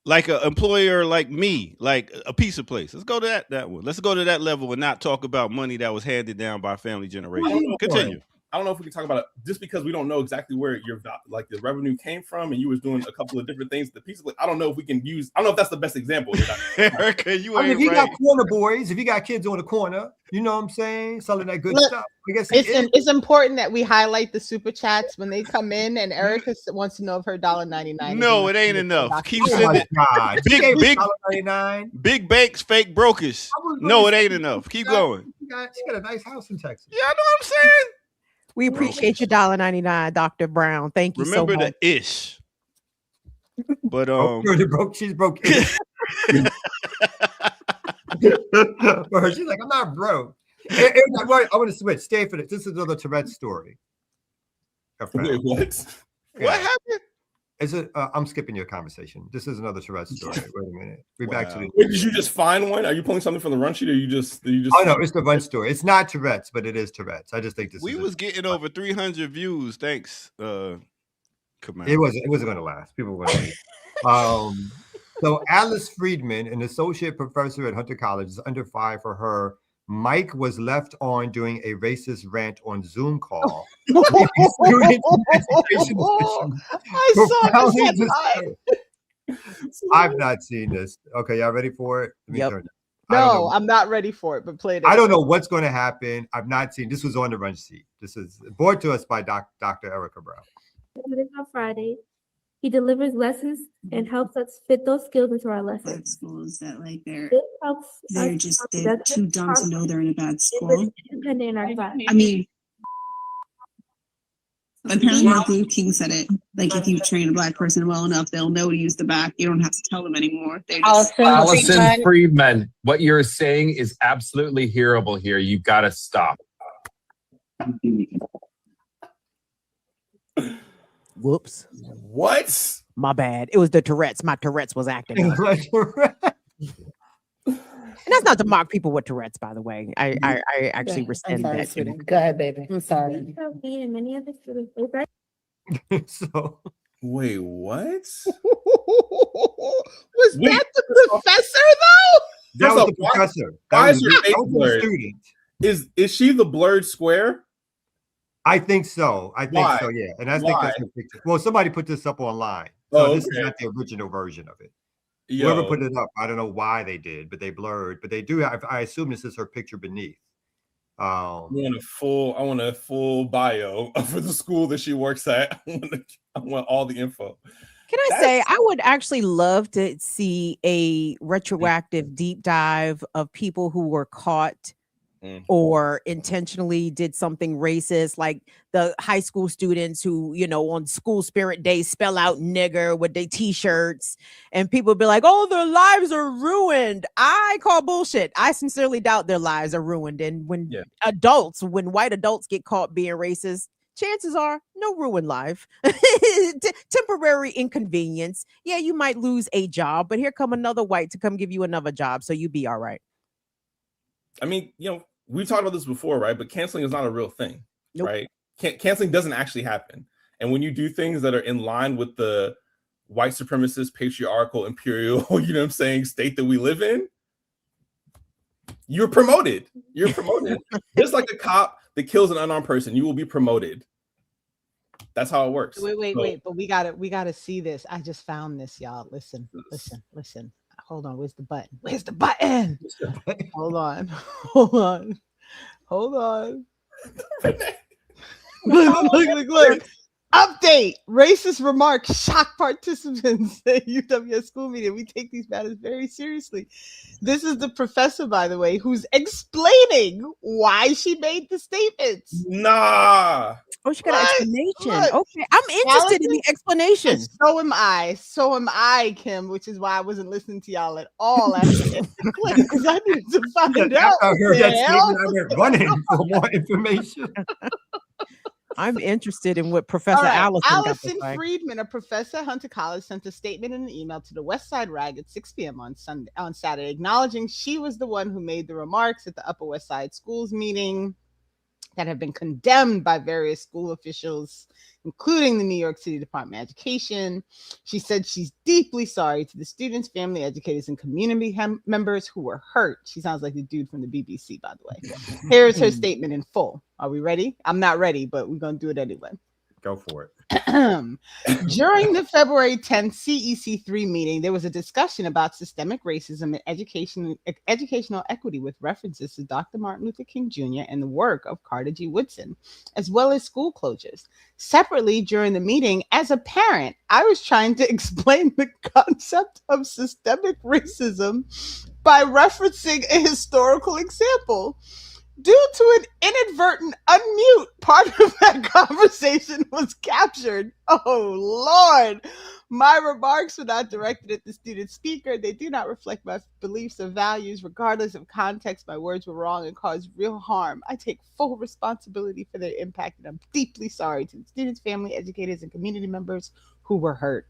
Like an employer like me, like a pizza place. Let's go to that one. Let's go to that level and not talk about money that was handed down by family generation. Continue. I don't know if we can talk about it just because we don't know exactly where your the revenue came from, and you was doing a couple of different things. The pizza place, I don't know if we can use. I don't know if that's the best example. Erica, if you got corner boys, if you got kids on the corner, you know what I'm saying, selling that good stuff. I guess it's important that we highlight the super chats when they come in, and Erica wants to know if her $1.99. No, it ain't enough. Keep sending big banks, fake brokers. No, it ain't enough. Keep going. She got a nice house in Texas. Yeah, I know what I'm saying. We appreciate your $1.99, Dr. Brown. Thank you so much. Remember the ish. But she's broke. She's like, I'm not broke. I want to switch. Stay for this. This is another Tourette story. Wait, what? What happened? I'm skipping your conversation. This is another Tourette story. Wait a minute. We're back to the. Wait, did you just find one? Are you pulling something from the run sheet, or you just? Oh no, it's the run story. It's not Tourette's, but it is Tourette's. I just think this. We was getting over 300 views. Thanks, Commander. It wasn't going to last. People were going to. So Alice Friedman, an associate professor at Hunter College, is under fire for her mic was left on during a racist rant on Zoom call. I've not seen this. Okay, y'all ready for it? No, I'm not ready for it, but play it. I don't know what's going to happen. I've not seen. This was on the run sheet. This is brought to us by Dr. Erica Brown. On Friday. He delivers lessons and helps us fit those skills into our lessons. Schools that like they're too dumb to know they're in a bad school. Independent in our class. I mean, apparently Martin Luther King said it. Like if you train a Black person well enough, they'll know to use the back. You don't have to tell them anymore. Allison Friedman, what you're saying is absolutely hearable here. You've got to stop. Whoops. What? My bad. It was the Tourette's. My Tourette's was acting. And that's not to mock people with Tourette's, by the way. I actually rescind that. Go ahead, baby. I'm sorry. So wait, what? Was that the professor though? That was the professor. Why is your face blurred? Is she the blurred square? I think so. So, yeah. And I think that's the picture. Well, somebody put this up online. So this is not the original version of it. Whoever put it up, I don't know why they did, but they blurred. But they do have, I assume this is her picture beneath. I want a full bio for the school that she works at. I want all the info. Can I say, I would actually love to see a retroactive deep dive of people who were caught or intentionally did something racist, like the high school students who, on school spirit day spell out nigger with their t-shirts, and people be like, oh, their lives are ruined. I call bullshit. I sincerely doubt their lives are ruined. And when white adults get caught being racist, chances are no ruined life. Temporary inconvenience. Yeah, you might lose a job, but here come another white to come give you another job, so you be all right. I mean, we've talked about this before, right? But canceling is not a real thing, right? Canceling doesn't actually happen. And when you do things that are in line with the white supremacist, patriarchal, imperial, state that we live in, you're promoted. You're promoted. Just like a cop that kills an unarmed person, you will be promoted. That's how it works. Wait. But we gotta see this. I just found this, y'all. Listen. Hold on. Where's the button? Hold on. Look. Update. Racist remarks shock participants at UWS school meeting. We take these matters very seriously. This is the professor, by the way, who's explaining why she made the statements. Nah. Oh, she got an explanation. Okay. I'm interested in the explanation. So am I, Kim, which is why I wasn't listening to y'all at all after because I needed to find out. I heard that statement. I went running for more information. I'm interested in what Professor Allison Friedman, a professor at Hunter College, sent a statement in an email to the West Side Rag at 6 p.m. on Saturday, acknowledging she was the one who made the remarks at the Upper West Side Schools meeting that have been condemned by various school officials, including the New York City Department of Education. She said she's deeply sorry to the students, family, educators, and community members who were hurt. She sounds like the dude from the BBC, by the way. Here's her statement in full. Are we ready? I'm not ready, but we're going to do it anyway. Go for it. During the February 10th CEC3 meeting, there was a discussion about systemic racism and educational equity with references to Dr. Martin Luther King Jr. and the work of Carter G. Woodson, as well as school closures. Separately, during the meeting, as a parent, I was trying to explain the concept of systemic racism by referencing a historical example. Due to an inadvertent unmute, part of that conversation was captured. Oh, Lord. My remarks were not directed at the student speaker. They do not reflect my beliefs or values. Regardless of context, my words were wrong and caused real harm. I take full responsibility for their impact, and I'm deeply sorry to the students, family, educators, and community members who were hurt.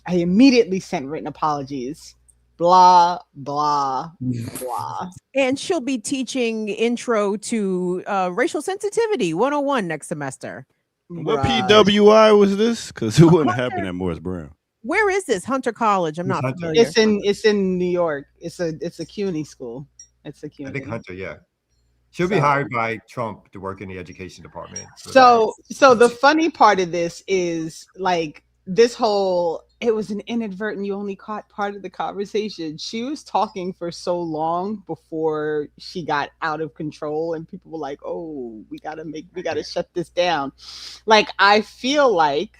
I immediately sent written apologies. Blah, blah, blah. And she'll be teaching intro to racial sensitivity 101 next semester. What PWI was this? Because it wouldn't happen at Morris Brown. Where is this? Hunter College. I'm not familiar. It's in New York. It's a CUNY school. It's a CUNY. I think Hunter, yeah. She'll be hired by Trump to work in the education department. So the funny part of this is like this whole, it was an inadvertent, you only caught part of the conversation. She was talking for so long before she got out of control and people were like, oh, we gotta shut this down. Like, I feel like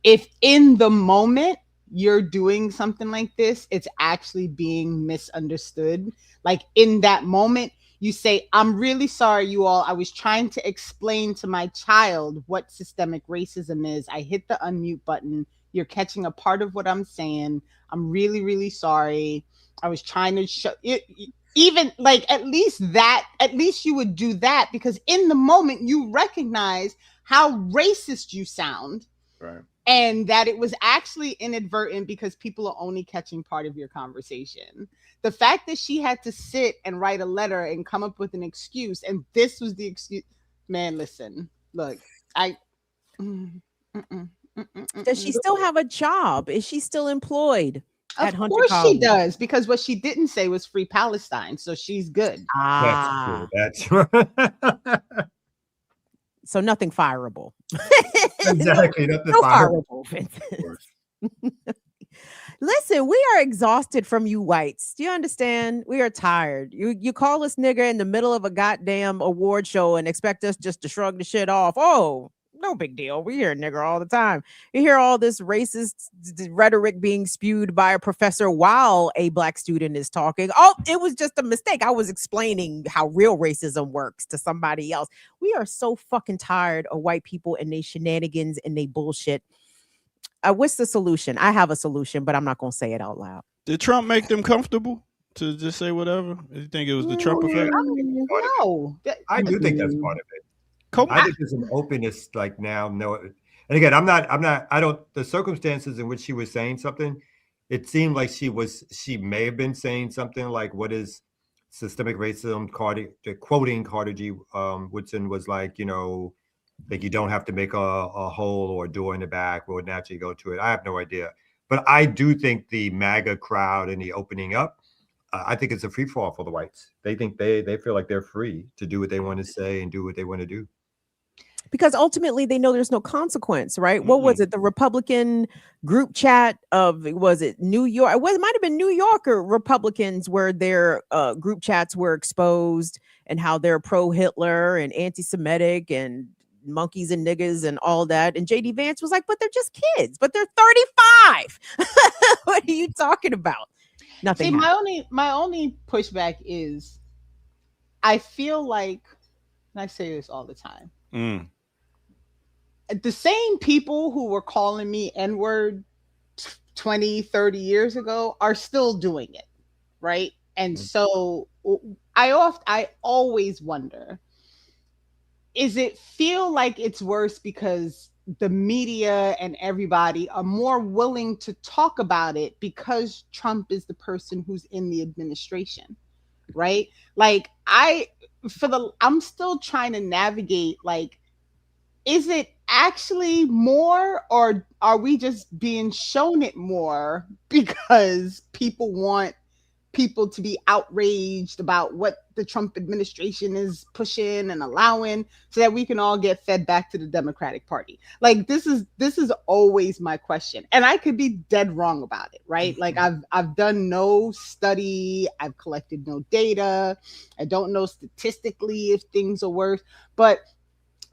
if in the moment you're doing something like this, it's actually being misunderstood. Like in that moment, you say, I'm really sorry, you all. I was trying to explain to my child what systemic racism is. I hit the unmute button. You're catching a part of what I'm saying. I'm really, really sorry. I was trying to show it. Even like at least you would do that, because in the moment you recognize how racist you sound. Right. And that it was actually inadvertent because people are only catching part of your conversation. The fact that she had to sit and write a letter and come up with an excuse, and this was the excuse, man, listen, look, Does she still have a job? Is she still employed at Hunter College? Of course she does, because what she didn't say was free Palestine, so she's good. That's true. So nothing fireable. Exactly. Nothing fireable. Listen, we are exhausted from you whites. Do you understand? We are tired. You call us nigger in the middle of a goddamn award show and expect us just to shrug the shit off. Oh, no big deal. We hear nigger all the time. You hear all this racist rhetoric being spewed by a professor while a black student is talking. Oh, it was just a mistake. I was explaining how real racism works to somebody else. We are so fucking tired of white people and they shenanigans and they bullshit. What's the solution? I have a solution, but I'm not going to say it out loud. Did Trump make them comfortable to just say whatever? You think it was the Trump effect? No, I do think that's part of it. I think there's an openness like now. No, and again, I don't. The circumstances in which she was saying something, it seemed like she may have been saying something like, "What is systemic racism?" Quoting Carter G. Woodson was like, like you don't have to make a hole or a door in the back. We'll naturally go to it. I have no idea, but I do think the MAGA crowd and the opening up. I think it's a free fall for the whites. They think they feel like they're free to do what they want to say and do what they want to do. Because ultimately they know there's no consequence, right? Mm-hmm. What was it? The Republican group chat was it New York? Well, it might have been New Yorker Republicans where their group chats were exposed and how they're pro-Hitler and anti-Semitic and monkeys and niggas and all that. And JD Vance was like, but they're just kids, but they're 35. What are you talking about? Nothing. See, my only pushback is I feel like, and I say this all the time, the same people who were calling me N-word 20, 30 years ago are still doing it, right? And so I always wonder, is it feel like it's worse because the media and everybody are more willing to talk about it because Trump is the person who's in the administration, right? Like I'm still trying to navigate, like, is it actually more, or are we just being shown it more because people want people to be outraged about what the Trump administration is pushing and allowing so that we can all get fed back to the Democratic Party? Like, this is always my question. And I could be dead wrong about it, right? Like I've done no study, I've collected no data. I don't know statistically if things are worse, but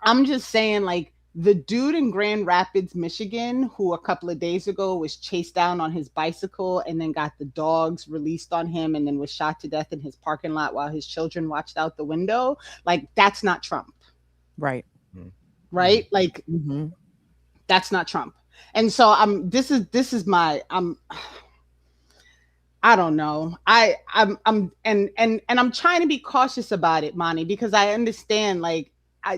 I'm just saying, like, the dude in Grand Rapids, Michigan, who a couple of days ago was chased down on his bicycle and then got the dogs released on him and then was shot to death in his parking lot while his children watched out the window. Like, that's not Trump. Right. Right. Like, that's not Trump. And so this is my, I don't know. I'm trying to be cautious about it, Monty, because I understand, like,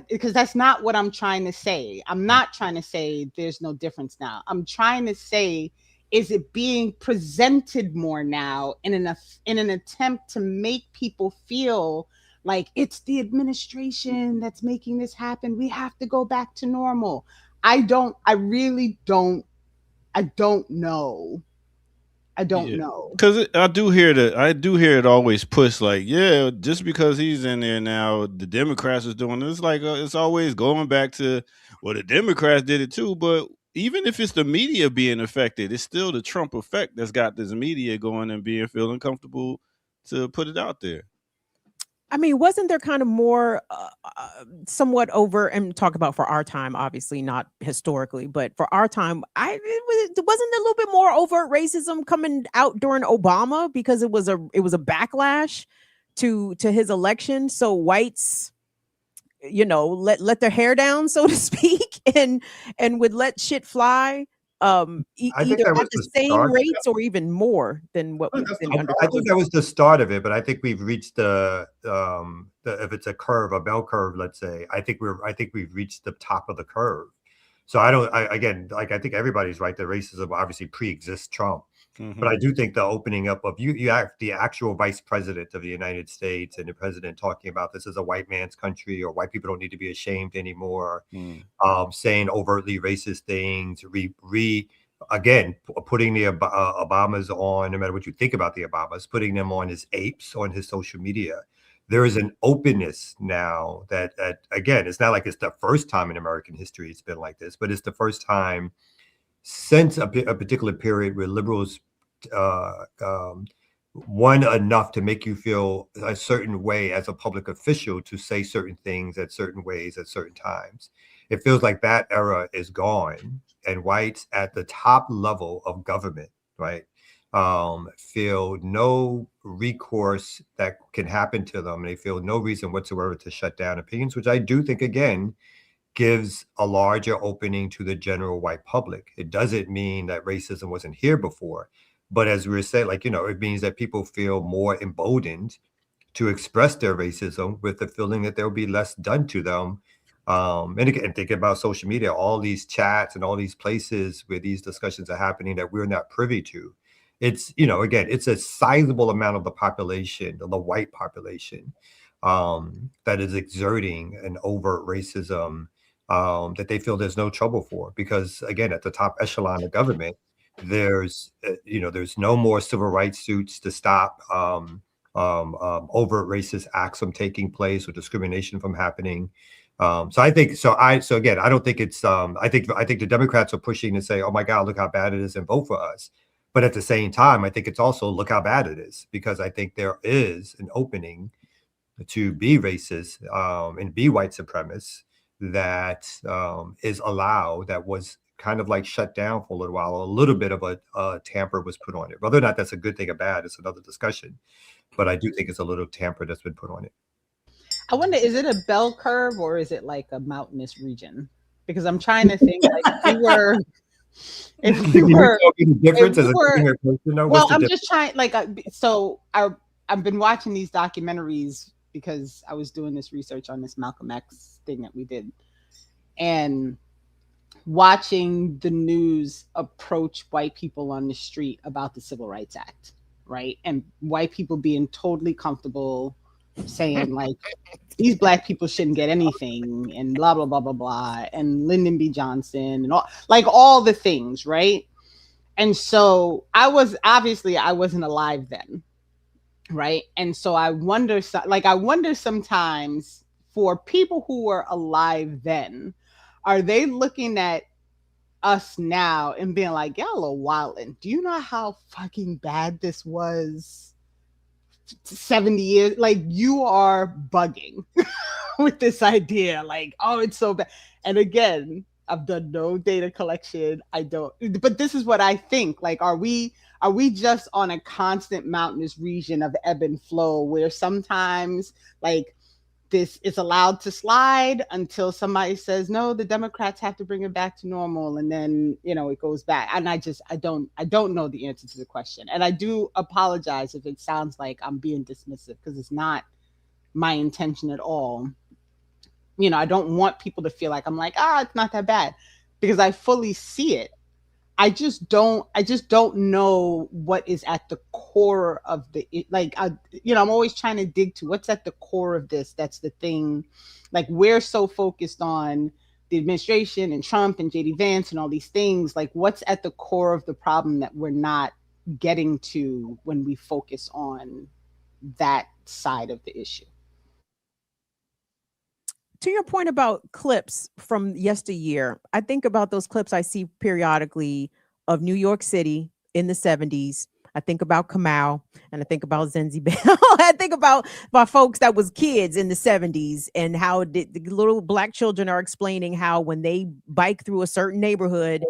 because that's not what I'm trying to say. I'm not trying to say there's no difference now. I'm trying to say, is it being presented more now in an attempt to make people feel like it's the administration that's making this happen? We have to go back to normal. I really don't know. I don't know. Because I do hear it always pushed, like, yeah, just because he's in there now, the Democrats is doing this. Like, it's always going back to, well, the Democrats did it too. But even if it's the media being affected, it's still the Trump effect that's got this media going and feeling comfortable to put it out there. I mean, wasn't there kind of more somewhat over, and talk about for our time, obviously not historically, but for our time, wasn't a little bit more overt racism coming out during Obama because it was a backlash to his election. So whites, let their hair down, so to speak, and would let shit fly. Either at the same rates or even more than what we've been under. I think that was the start of it, but I think we've reached the if it's a curve, a bell curve, let's say, I think we've reached the top of the curve. So I think everybody's right that racism obviously pre-exists Trump. But I do think the opening up of you have the actual vice president of the United States and the president talking about this as a white man's country, or white people don't need to be ashamed anymore, saying overtly racist things, again, putting the Obamas on, no matter what you think about the Obamas, putting them on as apes on his social media. There is an openness now that again, it's not like it's the first time in American history it's been like this, but it's the first time since a particular period where liberals one enough to make you feel a certain way as a public official to say certain things at certain ways at certain times. It feels like that era is gone, and whites at the top level of government, right, feel no recourse that can happen to them. They feel no reason whatsoever to shut down opinions, which I do think, again, gives a larger opening to the general white public. It doesn't mean that racism wasn't here before, but as we were saying, like, it means that people feel more emboldened to express their racism with the feeling that there will be less done to them. And again, thinking about social media, all these chats and all these places where these discussions are happening that we're not privy to. It's, again, it's a sizable amount of the population, the white population, that is exerting an overt racism that they feel there's no trouble for. Because again, at the top echelon of government, there's no more civil rights suits to stop overt racist acts from taking place or discrimination from happening. So again, I don't think it's I think the Democrats are pushing to say, oh my God, look how bad it is, and vote for us. But at the same time, I think it's also look how bad it is, because I think there is an opening to be racist and be white supremacist that is allowed, that was kind of like shut down for a little while. A little bit of a tamper was put on it. Whether or not that's a good thing or bad, it's another discussion. But I do think it's a little tamper that's been put on it. I wonder, is it a bell curve or is it like a mountainous region? Because I'm trying to think, like, if you were, well, I'm just trying, like, so I've been watching these documentaries because I was doing this research on this Malcolm X thing that we did, and watching the news approach white people on the street about the Civil Rights Act, right? And white people being totally comfortable saying, like, these black people shouldn't get anything, and blah, blah, blah, blah, blah, and Lyndon B. Johnson, and all the things, right? And so I wasn't alive then, right? And so I wonder sometimes, for people who were alive then, are they looking at us now and being like, y'all are wildin'. Do you know how fucking bad this was 70 years? Like, you are bugging with this idea. Like, oh, it's so bad. And again, I've done no data collection. But this is what I think. Like, are we just on a constant mountainous region of ebb and flow where sometimes, like, this is allowed to slide until somebody says, no, the Democrats have to bring it back to normal, and then it goes back? And I don't know the answer to the question, and I do apologize if it sounds like I'm being dismissive, because it's not my intention at all. I don't want people to feel like I'm like, it's not that bad, because I fully see it. I just don't know what is at the core of I'm always trying to dig to what's at the core of this. That's the thing. Like, we're so focused on the administration and Trump and JD Vance and all these things. Like, what's at the core of the problem that we're not getting to when we focus on that side of the issue? To your point about clips from yesteryear, I think about those clips I see periodically of New York City in the 70s. I think about Kamau, and I think about Zenzi Bell. I think about folks that was kids in the 70s, and how the little black children are explaining how when they bike through a certain neighborhood,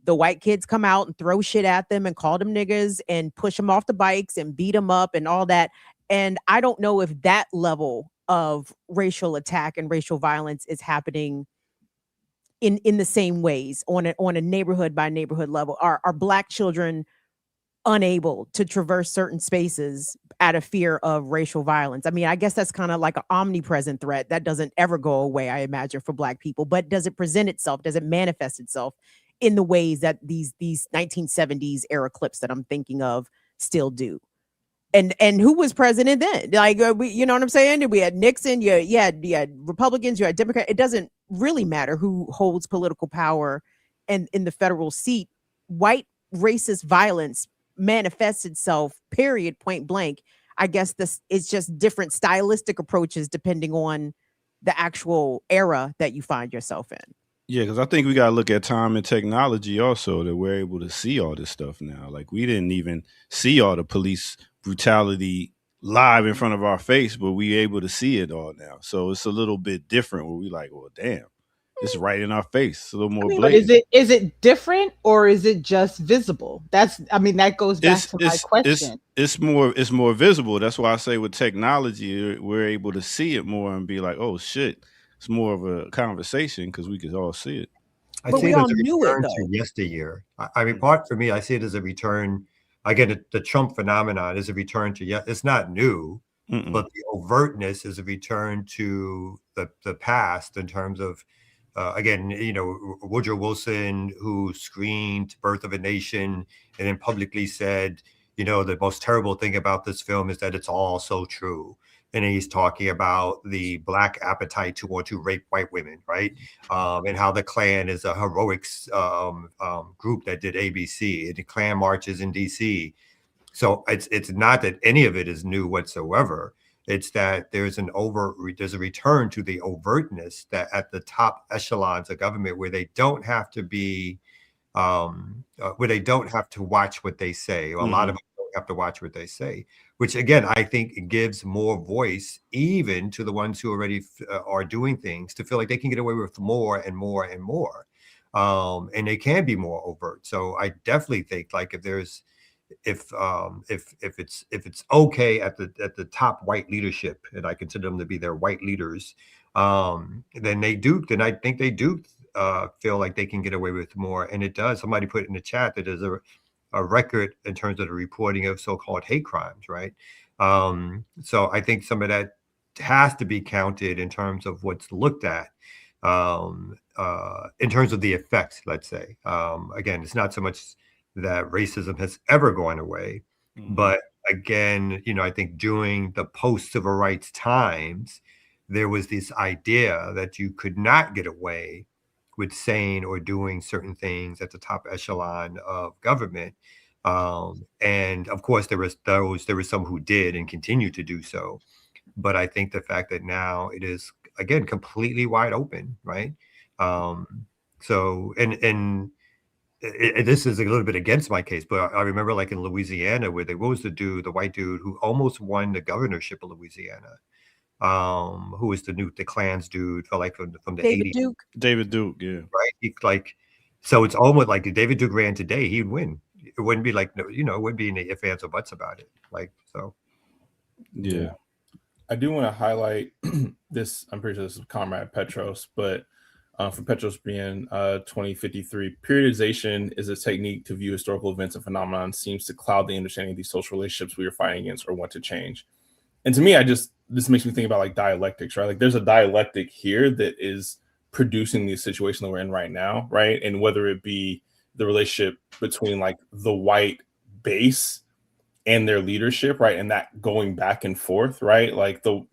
the white kids come out and throw shit at them and call them niggas and push them off the bikes and beat them up and all that. And I don't know if that level of racial attack and racial violence is happening in the same ways on a neighborhood by neighborhood level. Are black children unable to traverse certain spaces out of fear of racial violence? I mean, I guess that's kind of like an omnipresent threat that doesn't ever go away, I imagine, for black people. But does it present itself? Does it manifest itself in the ways that these 1970s era clips that I'm thinking of still do? And who was president then? Like, you know what I'm saying? We had Nixon, you had Republicans, you had Democrats. It doesn't really matter who holds political power and in the federal seat. White racist violence manifests itself, period, point blank. I guess this is just different stylistic approaches depending on the actual era that you find yourself in. Yeah, because I think we gotta look at time and technology also, that we're able to see all this stuff now. Like, we didn't even see all the police brutality live in front of our face, but we able to see it all now. So it's a little bit different where we like, well, damn, it's right in our face. It's a little more But is blatant. it different or is it just visible? That goes back to my question. It's more visible. That's why I say with technology, we're able to see it more and be like, oh shit, it's more of a conversation because we could all see it. I But see we it all as a knew it return to though. yesteryear. I mean, part for me, I see it as a return. Again, the Trump phenomenon is a return to it's not new, but the overtness is a return to the past in terms of, again, Woodrow Wilson, who screened Birth of a Nation and then publicly said, the most terrible thing about this film is that it's all so true. And he's talking about the Black appetite to want to rape white women, right? And how the Klan is a heroics group that did ABC, and the Klan marches in DC. So it's not that any of it is new whatsoever. It's that there's a return to the overtness that at the top echelons of government, where they don't have to be, where they don't have to watch what they say. Or a lot of them don't have to watch what they say, which again, I think it gives more voice even to the ones who already are doing things, to feel like they can get away with more and more and more. And they can be more overt. So I definitely think, like, if it's okay at the top white leadership, and I consider them to be their white leaders, then I think they do feel like they can get away with more. And it does. Somebody put in the chat that there's a record in terms of the reporting of so-called hate crimes, right? So I think some of that has to be counted in terms of what's looked at, in terms of the effects, let's say. Again, it's not so much that racism has ever gone away, but again, I think during the post-civil rights times, there was this idea that you could not get away with saying or doing certain things at the top echelon of government. And of course, there were some who did and continue to do so. But I think the fact that now it is, again, completely wide open, right? So, and this is a little bit against my case, but I remember, like, in Louisiana, where what was the white dude who almost won the governorship of Louisiana, who was the Klan's dude, from the David 80s. Duke. David Duke, yeah. Right. So it's almost like if David Duke ran today, he'd win. It wouldn't be like, it wouldn't be any ifs, ands, or buts about it. So. Yeah. I do want to highlight this. I'm pretty sure this is Comrade Petros, but for Petros being 2053, periodization is a technique to view historical events and phenomena, seems to cloud the understanding of these social relationships we are fighting against or want to change. And to me, this makes me think about, like, dialectics, right? Like, there's a dialectic here that is producing the situation that we're in right now, right? And whether it be the relationship between, like, the white base and their leadership, right? And that going back and forth, right? Like, the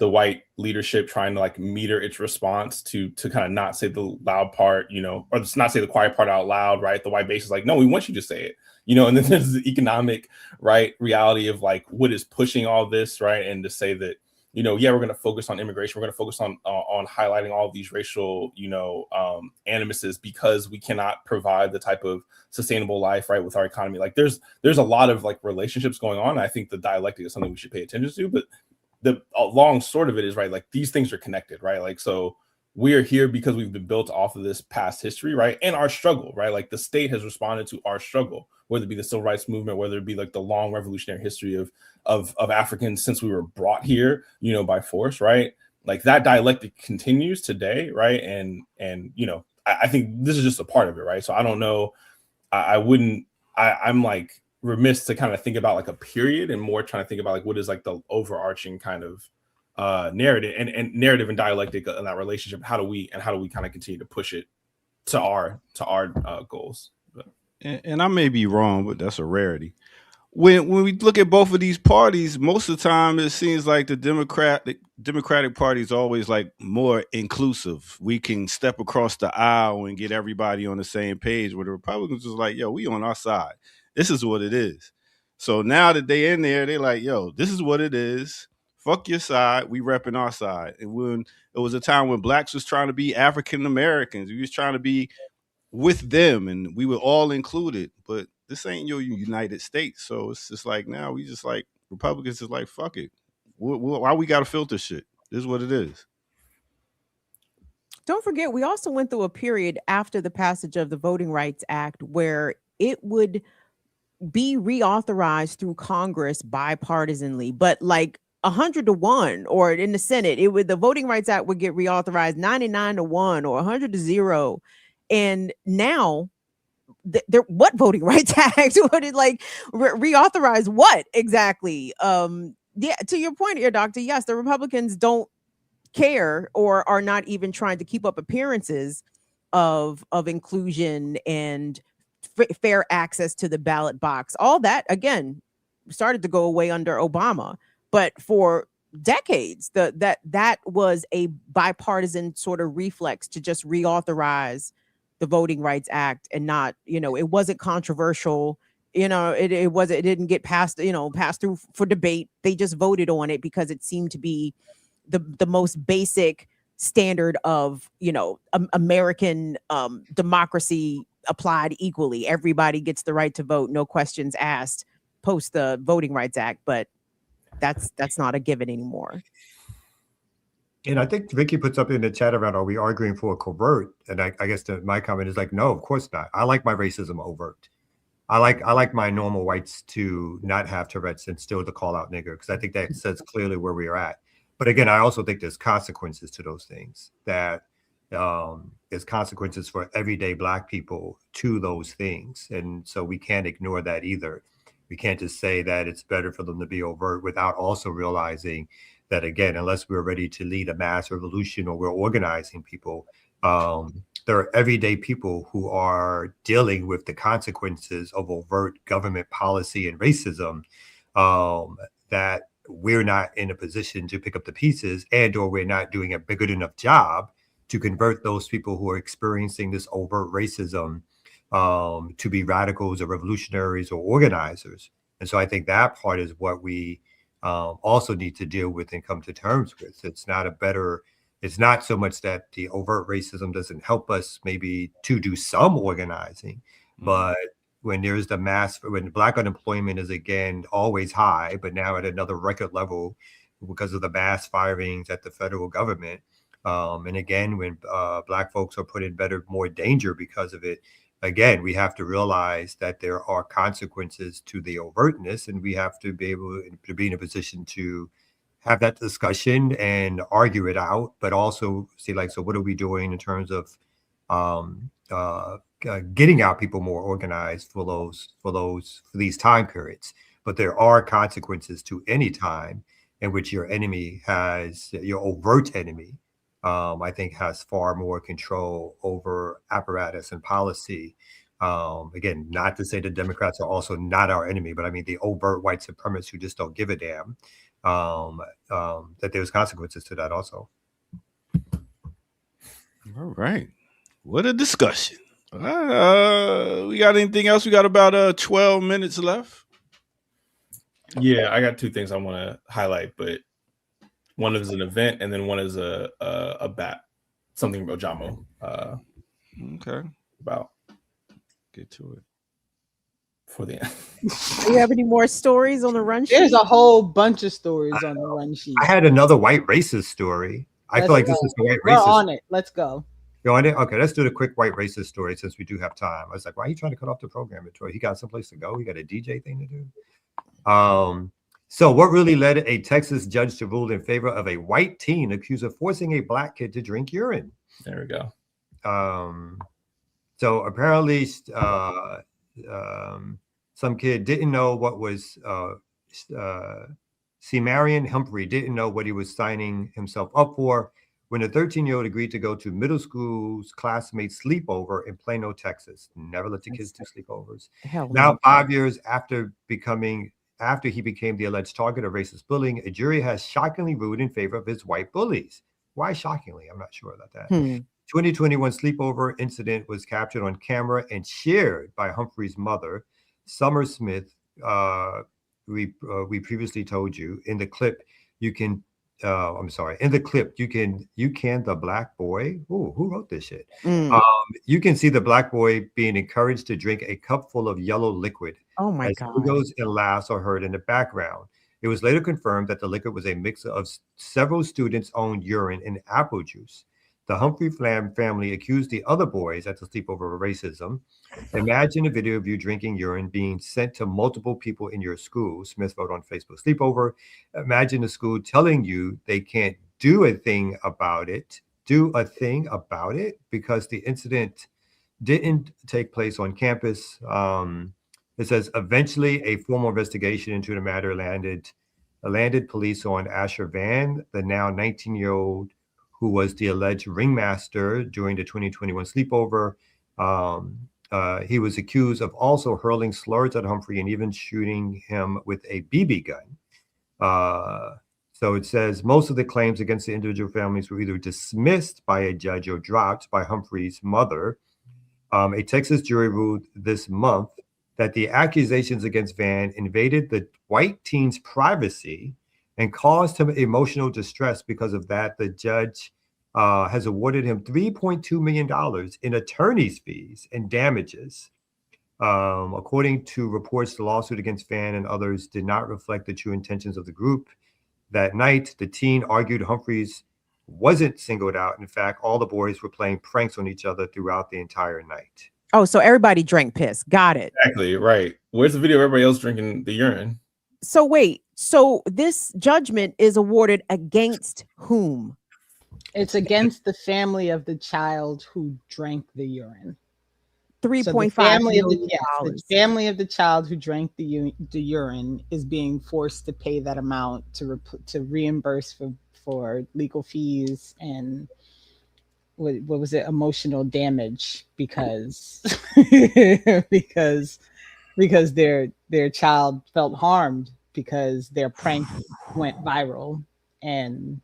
white leadership trying to, like, meter its response to kind of not say the loud part, or just not say the quiet part out loud, right? The white base is like, no, we want you to say it, and then there's the economic, right, reality of, like, what is pushing all this, right? And to say that, we're going to focus on immigration, we're going to focus on highlighting all of these racial, animuses, because we cannot provide the type of sustainable life, right, with our economy. Like, there's a lot of, like, relationships going on. I think the dialectic is something we should pay attention to, but the long sort of it is, right, like, these things are connected, right? Like, so we are here because we've been built off of this past history, right? And our struggle, right? Like, the state has responded to our struggle, whether it be the civil rights movement, whether it be, like, the long revolutionary history of Africans since we were brought here, by force, right? Like, that dialectic continues today, right? And I think this is just a part of it, right? So I don't know. I'm like remiss to kind of think about, like, a period, and more trying to think about, like, what is, like, the overarching kind of narrative and narrative and dialectic in that relationship. How do we kind of continue to push it to our goals? And I may be wrong, but that's a rarity. When we look at both of these parties, most of the time it seems like the Democratic Party is always, like, more inclusive. We can step across the aisle and get everybody on the same page, where the Republicans is like, yo, we on our side. This is what it is. So now that they in there, they're like, yo, this is what it is. Fuck your side. We repping our side. And when it was a time when blacks was trying to be African Americans, we was trying to be with them, and we were all included. But this ain't your United States, so it's just like now we just like Republicans is like fuck it. Why we got to filter shit? This is what it is. Don't forget, we also went through a period after the passage of the Voting Rights Act where it would be reauthorized through Congress bipartisanly, but like 100-1, or in the Senate, the Voting Rights Act would get reauthorized 99-1 or 100-0. And now, what Voting Rights Act would it like reauthorize what exactly? Yeah, to your point here, Doctor. Yes, the Republicans don't care or are not even trying to keep up appearances of inclusion and fair access to the ballot box. All that again started to go away under Obama, but for decades that was a bipartisan sort of reflex to just reauthorize the Voting Rights Act, and not, it wasn't controversial. It didn't get passed through for debate. They just voted on it because it seemed to be the most basic standard of American democracy applied equally. Everybody gets the right to vote, no questions asked, post the Voting Rights Act. But that's not a given anymore. And I think Vicky put something in the chat around, are we arguing for a covert? And I guess my comment is like, no, of course not. I like my racism overt. I like my normal whites to not have Tourette's and still to call out nigger, because I think that says clearly where we are at. But again, I also think there's consequences to those things, that there's consequences for everyday Black people to those things. And so we can't ignore that either. We can't just say that it's better for them to be overt without also realizing that, again, unless we're ready to lead a mass revolution or we're organizing people, there are everyday people who are dealing with the consequences of overt government policy and racism that we're not in a position to pick up the pieces, and or we're not doing a good enough job to convert those people who are experiencing this overt racism to be radicals or revolutionaries or organizers. And so I think that part is what we also need to deal with and come to terms with. It's not so much that the overt racism doesn't help us maybe to do some organizing, but when there's when Black unemployment is again always high, but now at another record level because of the mass firings at the federal government, and again, when Black folks are put in more danger because of it, again, we have to realize that there are consequences to the overtness, and we have to be able to be in a position to have that discussion and argue it out, but also see, like, so what are we doing in terms of getting our people more organized for these time periods? But there are consequences to any time in which your overt enemy, I think, has far more control over apparatus and policy. Again, not to say the Democrats are also not our enemy, but I mean the overt white supremacists who just don't give a damn, that there's consequences to that also. All right. What a discussion. We got anything else? We got about 12 minutes left. Yeah, I got two things I want to highlight, but one is an event and then one is a bat, something about Jamo. Okay. About. Get to it. For the end. Do you have any more stories on the run sheet? There's a whole bunch of stories on the run sheet. I had another white racist story. I feel like this is the white racist. We're on it. Let's go. You're on it? Okay, let's do the quick white racist story since we do have time. I was like, why are you trying to cut off the program, Troy? He got someplace to go. He got a DJ thing to do. So what really led a Texas judge to rule in favor of a white teen accused of forcing a Black kid to drink urine? There we go. So apparently some kid didn't know what was Marion Humphrey didn't know what he was signing himself up for when a 13-year-old agreed to go to middle school's classmates' sleepover in Plano, Texas. Never let your kids do sleepovers. Now, 5 years after he became the alleged target of racist bullying, a jury has shockingly ruled in favor of his white bullies. Why shockingly? I'm not sure about that. 2021 sleepover incident was captured on camera and shared by Humphrey's mother, Summer Smith. We previously told you in the clip, you can. I'm sorry. In the clip, you can the black boy. Ooh, who wrote this shit? You can see the black boy being encouraged to drink a cup full of yellow liquid. Oh my as God. giggles and laughs are heard in the background. It was later confirmed that the liquid was a mix of several students' own urine and apple juice. The Humphrey family accused the other boys at the sleepover of racism. Imagine a video of you drinking urine being sent to multiple people in your school, Smith wrote on Facebook. Sleepover. Imagine the school telling you they can't do a thing about it because the incident didn't take place on campus. It says eventually a formal investigation into the matter landed police on Asher Van, the now 19-year-old who was the alleged ringmaster during the 2021 sleepover. He was accused of also hurling slurs at Humphrey and even shooting him with a BB gun. So it says most of the claims against the individual families were either dismissed by a judge or dropped by Humphrey's mother. A Texas jury ruled this month that the accusations against Van invaded the white teen's privacy and caused him emotional distress. Because of that, the judge has awarded him $3.2 million in attorney's fees and damages. According to reports, the lawsuit against Van and others did not reflect the true intentions of the group. That night, the teen argued Humphreys wasn't singled out. In fact, all the boys were playing pranks on each other throughout the entire night. Oh, so everybody drank piss. Got it. Exactly, right. Where's the video of everybody else drinking the urine? So wait, so this judgment is awarded against whom? It's against the family of the child who drank the urine. $3.5 million. The family of the child who drank the urine is being forced to pay that amount to reimburse for legal fees and what was it, emotional damage because because their child felt harmed because their prank went viral and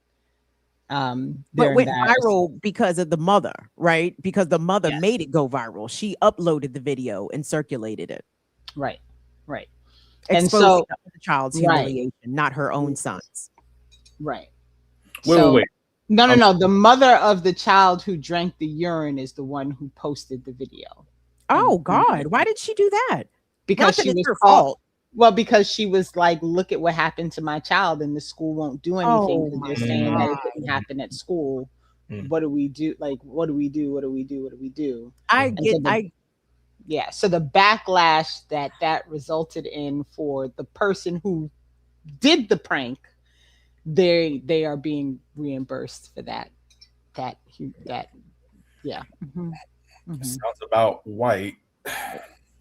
but went viral because of the mother, right? Because the mother made it go viral. She uploaded the video and circulated it. Right. And so the child's humiliation, not her own son's. Right. Wait. No. The mother of the child who drank the urine is the one who posted the video. Oh God! Why did she do that? Because she was her fault. Well, because she was like, "Look at what happened to my child, and the school won't do anything because they're saying that it didn't happen at school. What do we do? Like, what do we do? What do we do? What do we do?" So the backlash that resulted in for the person who did the prank, they are being reimbursed for that. Yeah. Sounds about white.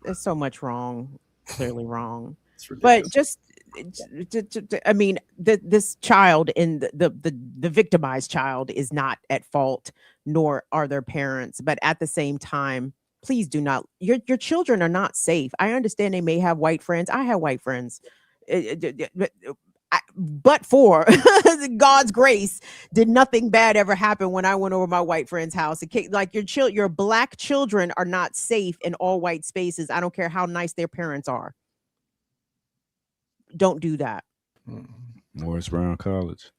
There's so much wrong, clearly wrong. But just, I mean, this child and the victimized child is not at fault, nor are their parents. But at the same time, please do not. Your children are not safe. I understand they may have white friends. I have white friends. But for God's grace, did nothing bad ever happen when I went over my white friend's house? Like your black children are not safe in all white spaces. I don't care how nice their parents are. Don't do that. Morris Brown College.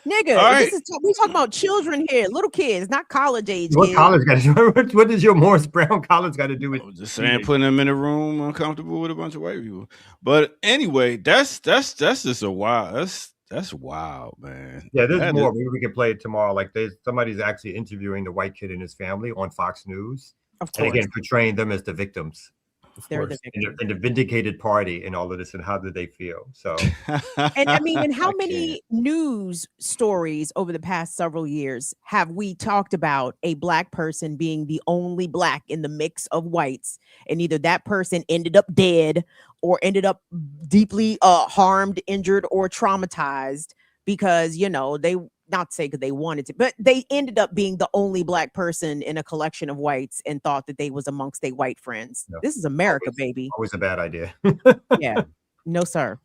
Nigga, right. We talking about children here, little kids, not college age. What kids. college got to do? What does your Morris Brown College got to do with? Just saying, putting them in a room uncomfortable with a bunch of white people. But anyway, that's just a wild. That's wild, man. Yeah, there's more. Maybe we can play it tomorrow. Like somebody's actually interviewing the white kid and his family on Fox News, of course, and again portraying them as the victims. They're the victims. And the vindicated party and all of this, and how did they feel? So, and I mean, and how many news stories over the past several years have we talked about a black person being the only black in the mix of whites, and either that person ended up dead or ended up deeply harmed, injured, or traumatized because they not say because they wanted to, but they ended up being the only black person in a collection of whites and thought that they was amongst their white friends. No. This is America, baby. Always a bad idea. Yeah. No, sir.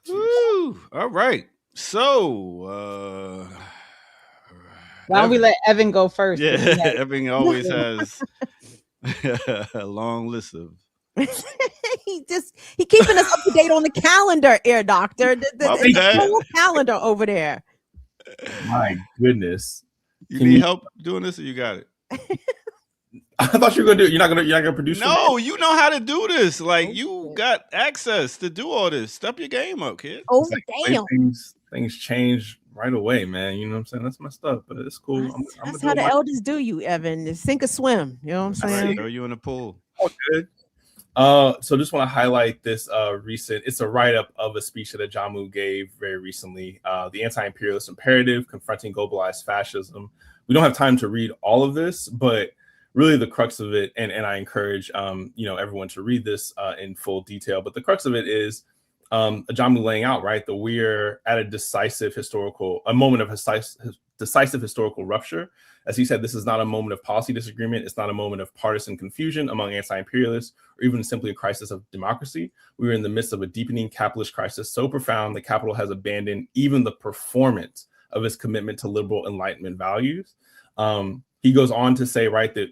Woo. All right. So why don't we let Evan go first? Yeah, Evan always has a long list of he keeping us up to date on the calendar, Air Doctor. The whole calendar over there. My goodness. You need help doing this, or you got it? I thought you were gonna do it. You're not gonna produce. No, you know how to do this. Like you got access to do all this. Step your game up, kid. Oh damn! Things change right away, man. You know what I'm saying? That's my stuff, but it's cool. That's how the elders do you, Evan. Sink or swim. You know what I'm saying? Throw you in the pool. All good. So just want to highlight this it's a write-up of a speech that Ajamu gave very recently, the Anti-imperialist imperative, confronting globalized fascism. We don't have time to read all of this, but really the crux of it, and I encourage everyone to read this in full detail, but the crux of it is Ajamu laying out, right, that we're at a moment of decisive historical rupture. As he said, this is not a moment of policy disagreement. It's not a moment of partisan confusion among anti-imperialists, or even simply a crisis of democracy. We are in the midst of a deepening capitalist crisis so profound that capital has abandoned even the performance of its commitment to liberal Enlightenment values. He goes on to say, right, that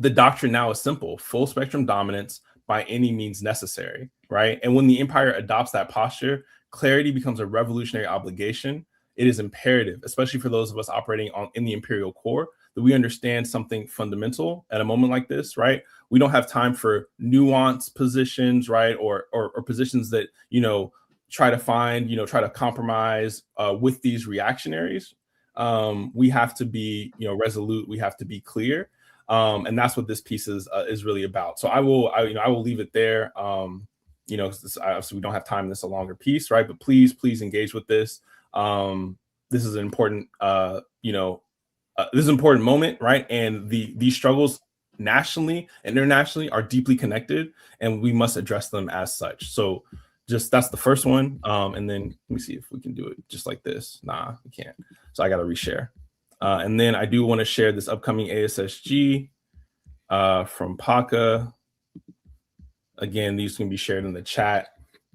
the doctrine now is simple: full spectrum dominance by any means necessary, right? And when the empire adopts that posture, clarity becomes a revolutionary obligation. It is imperative, especially for those of us operating in the imperial core, that we understand something fundamental at a moment like this, right? We don't have time for nuanced positions, right? Or positions that, try to compromise with these reactionaries. We have to be, resolute. We have to be clear. And that's what this piece is really about. So I will leave it there. Obviously we don't have time. This is a longer piece, right? But please engage with this. This is an important, this is an important moment, right? And these struggles nationally and internationally are deeply connected, and we must address them as such. So that's the first one. And then let me see if we can do it just like this. Nah, we can't. So I got to reshare. And then I do want to share this upcoming ASSG from PACA. Again, these can be shared in the chat.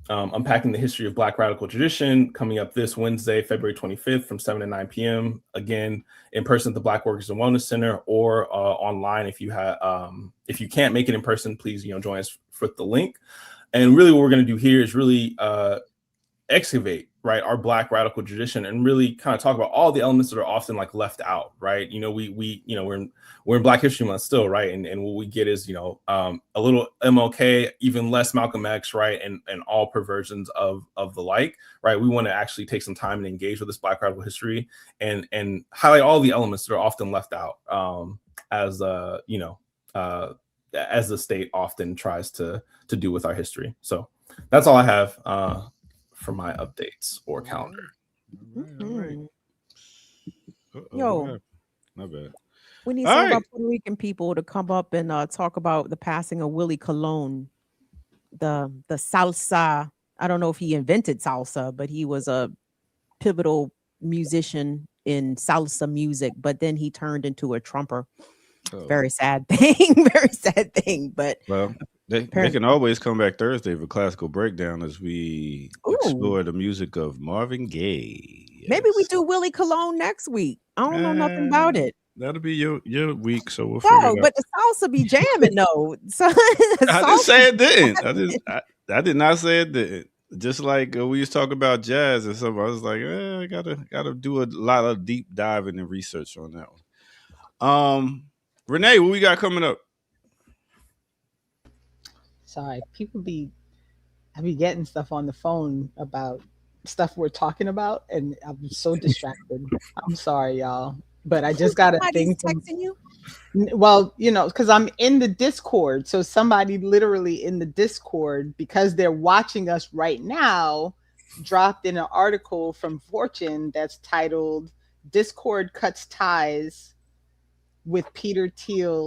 Unpacking the history of Black radical tradition, coming up this Wednesday, February 25th from 7 to 9 p.m. Again, in person at the Black Workers and Wellness Center, or online if you can't make it in person, please join us with the link. And really what we're going to do here is really excavate, right, our Black radical tradition, and really kind of talk about all the elements that are often like left out, right? We're in Black History Month still, right? And what we get is a little MLK, even less Malcolm X, right? And all perversions of the like, right? We want to actually take some time and engage with this Black radical history and highlight all the elements that are often left out, as the state often tries to do with our history. So that's all I have for my updates or calendar. All right. Yo, not bad. We need some of our Puerto Rican people to come up and talk about the passing of Willie Colon, the salsa. I don't know if he invented salsa, but he was a pivotal musician in salsa music. But then he turned into a trumper. Oh. Very sad thing. Very sad thing. But they can always come back Thursday for classical breakdown as we explore the music of Marvin Gaye. Yes. Maybe we do Willie Colon next week. I don't know nothing about it. That'll be your week, so we'll figure it out. But the salsa be jamming though. So I didn't say it didn't. I did not say it didn't. Just like we used to talk about jazz and stuff, I was like, I gotta do a lot of deep diving and research on that one. Renee, what we got coming up? Sorry, I be getting stuff on the phone about stuff we're talking about, and I'm so distracted. I'm sorry, y'all. But I just got a thing texting you. Well, because I'm in the Discord. So somebody literally in the Discord, because they're watching us right now, dropped in an article from Fortune that's titled "Discord Cuts Ties with Peter Thiel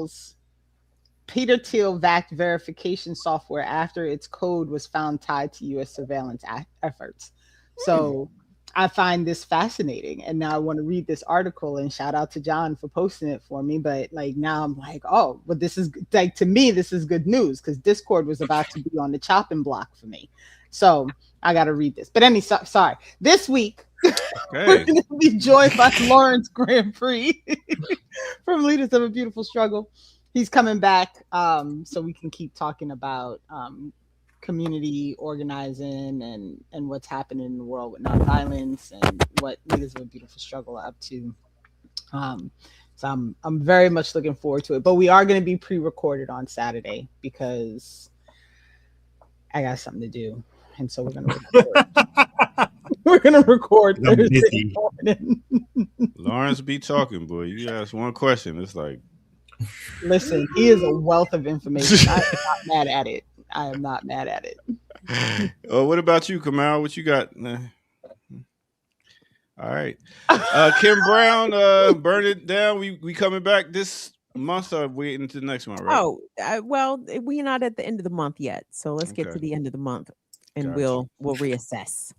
VAC verification software after its code was found tied to U.S. surveillance efforts." So I find this fascinating, and now I want to read this article, and shout out to John for posting it for me. But now I'm like, oh, but this is to me, this is good news, because Discord was about to be on the chopping block for me. So I got to read this. But sorry. This week, we're going to be joined by Lawrence Grand Prix from Leaders of a Beautiful Struggle. He's coming back so we can keep talking about community organizing and what's happening in the world with nonviolence and what Niggas of a Beautiful Struggle are up to. So I'm very much looking forward to it. But we are going to be pre-recorded on Saturday because I got something to do, and so we're going to record. We're going to record Thursday morning. Lawrence be talking, boy. You ask one question, it's like, listen, he is a wealth of information. I'm not mad at it. I am not mad at it. Oh, what about you, Kamal? What you got? All right. Kim Brown, Burn It Down. We coming back this month or waiting into the next month, right? Oh, well, we're not at the end of the month yet. So let's get to the end of the month and we'll reassess.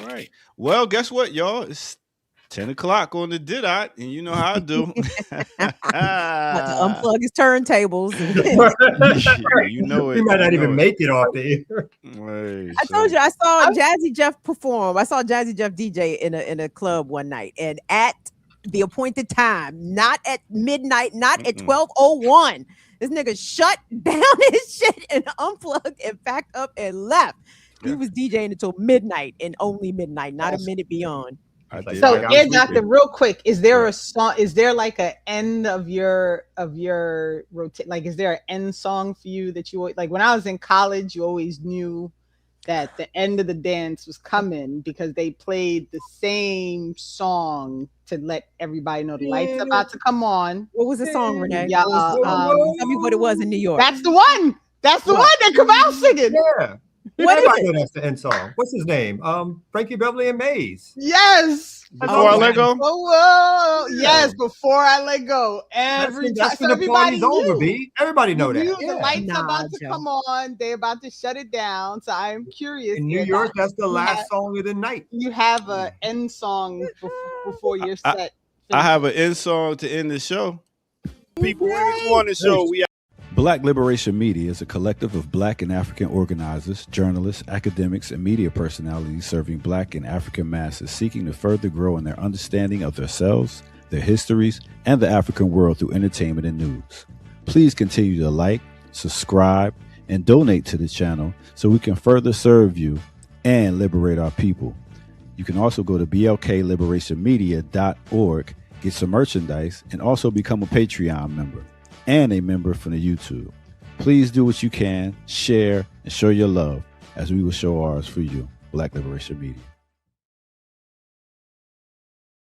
All right. Well, guess what, y'all? It's 10 o'clock on the Didot, and you know how I do. About to unplug his turntables. You know it. He might not even make it off the air. I told you I saw Jazzy Jeff perform. I saw Jazzy Jeff DJ in a club one night, and at the appointed time, not at midnight, not at 12:01. This nigga shut down his shit and unplugged and packed up and left. He was DJing until midnight and only midnight, not a minute beyond. So, Air Doctor, real quick, is there a song? Is there like an end of your rotate? Like, is there an end song for you that you like? When I was in college, you always knew that the end of the dance was coming because they played the same song to let everybody know the lights about to come on. What was the song, Renee? Yeah, tell me what it was in New York. That's the one. That's the one that come out singing. Yeah. What Everybody is it? know that's the end song. What's his name? Frankie Beverly and Maze. Yes. Before I let go. Oh, yes. Before I let go. Every That's time. when the party's over, B. Everybody know that. The lights are about to come on. They're about to shut it down. So I'm curious. In New York, that's the last song of the night. You have an end song before your set. I have an end song to end the show. People, it's Morning Show. Black Liberation Media is a collective of Black and African organizers, journalists, academics, and media personalities serving Black and African masses seeking to further grow in their understanding of themselves, their histories, and the African world through entertainment and news. Please continue to like, subscribe, and donate to the channel so we can further serve you and liberate our people. You can also go to blkliberationmedia.org, get some merchandise, and also become a Patreon member and a member from the YouTube. Please do what you can, share, and show your love as we will show ours for you. Black Liberation Media.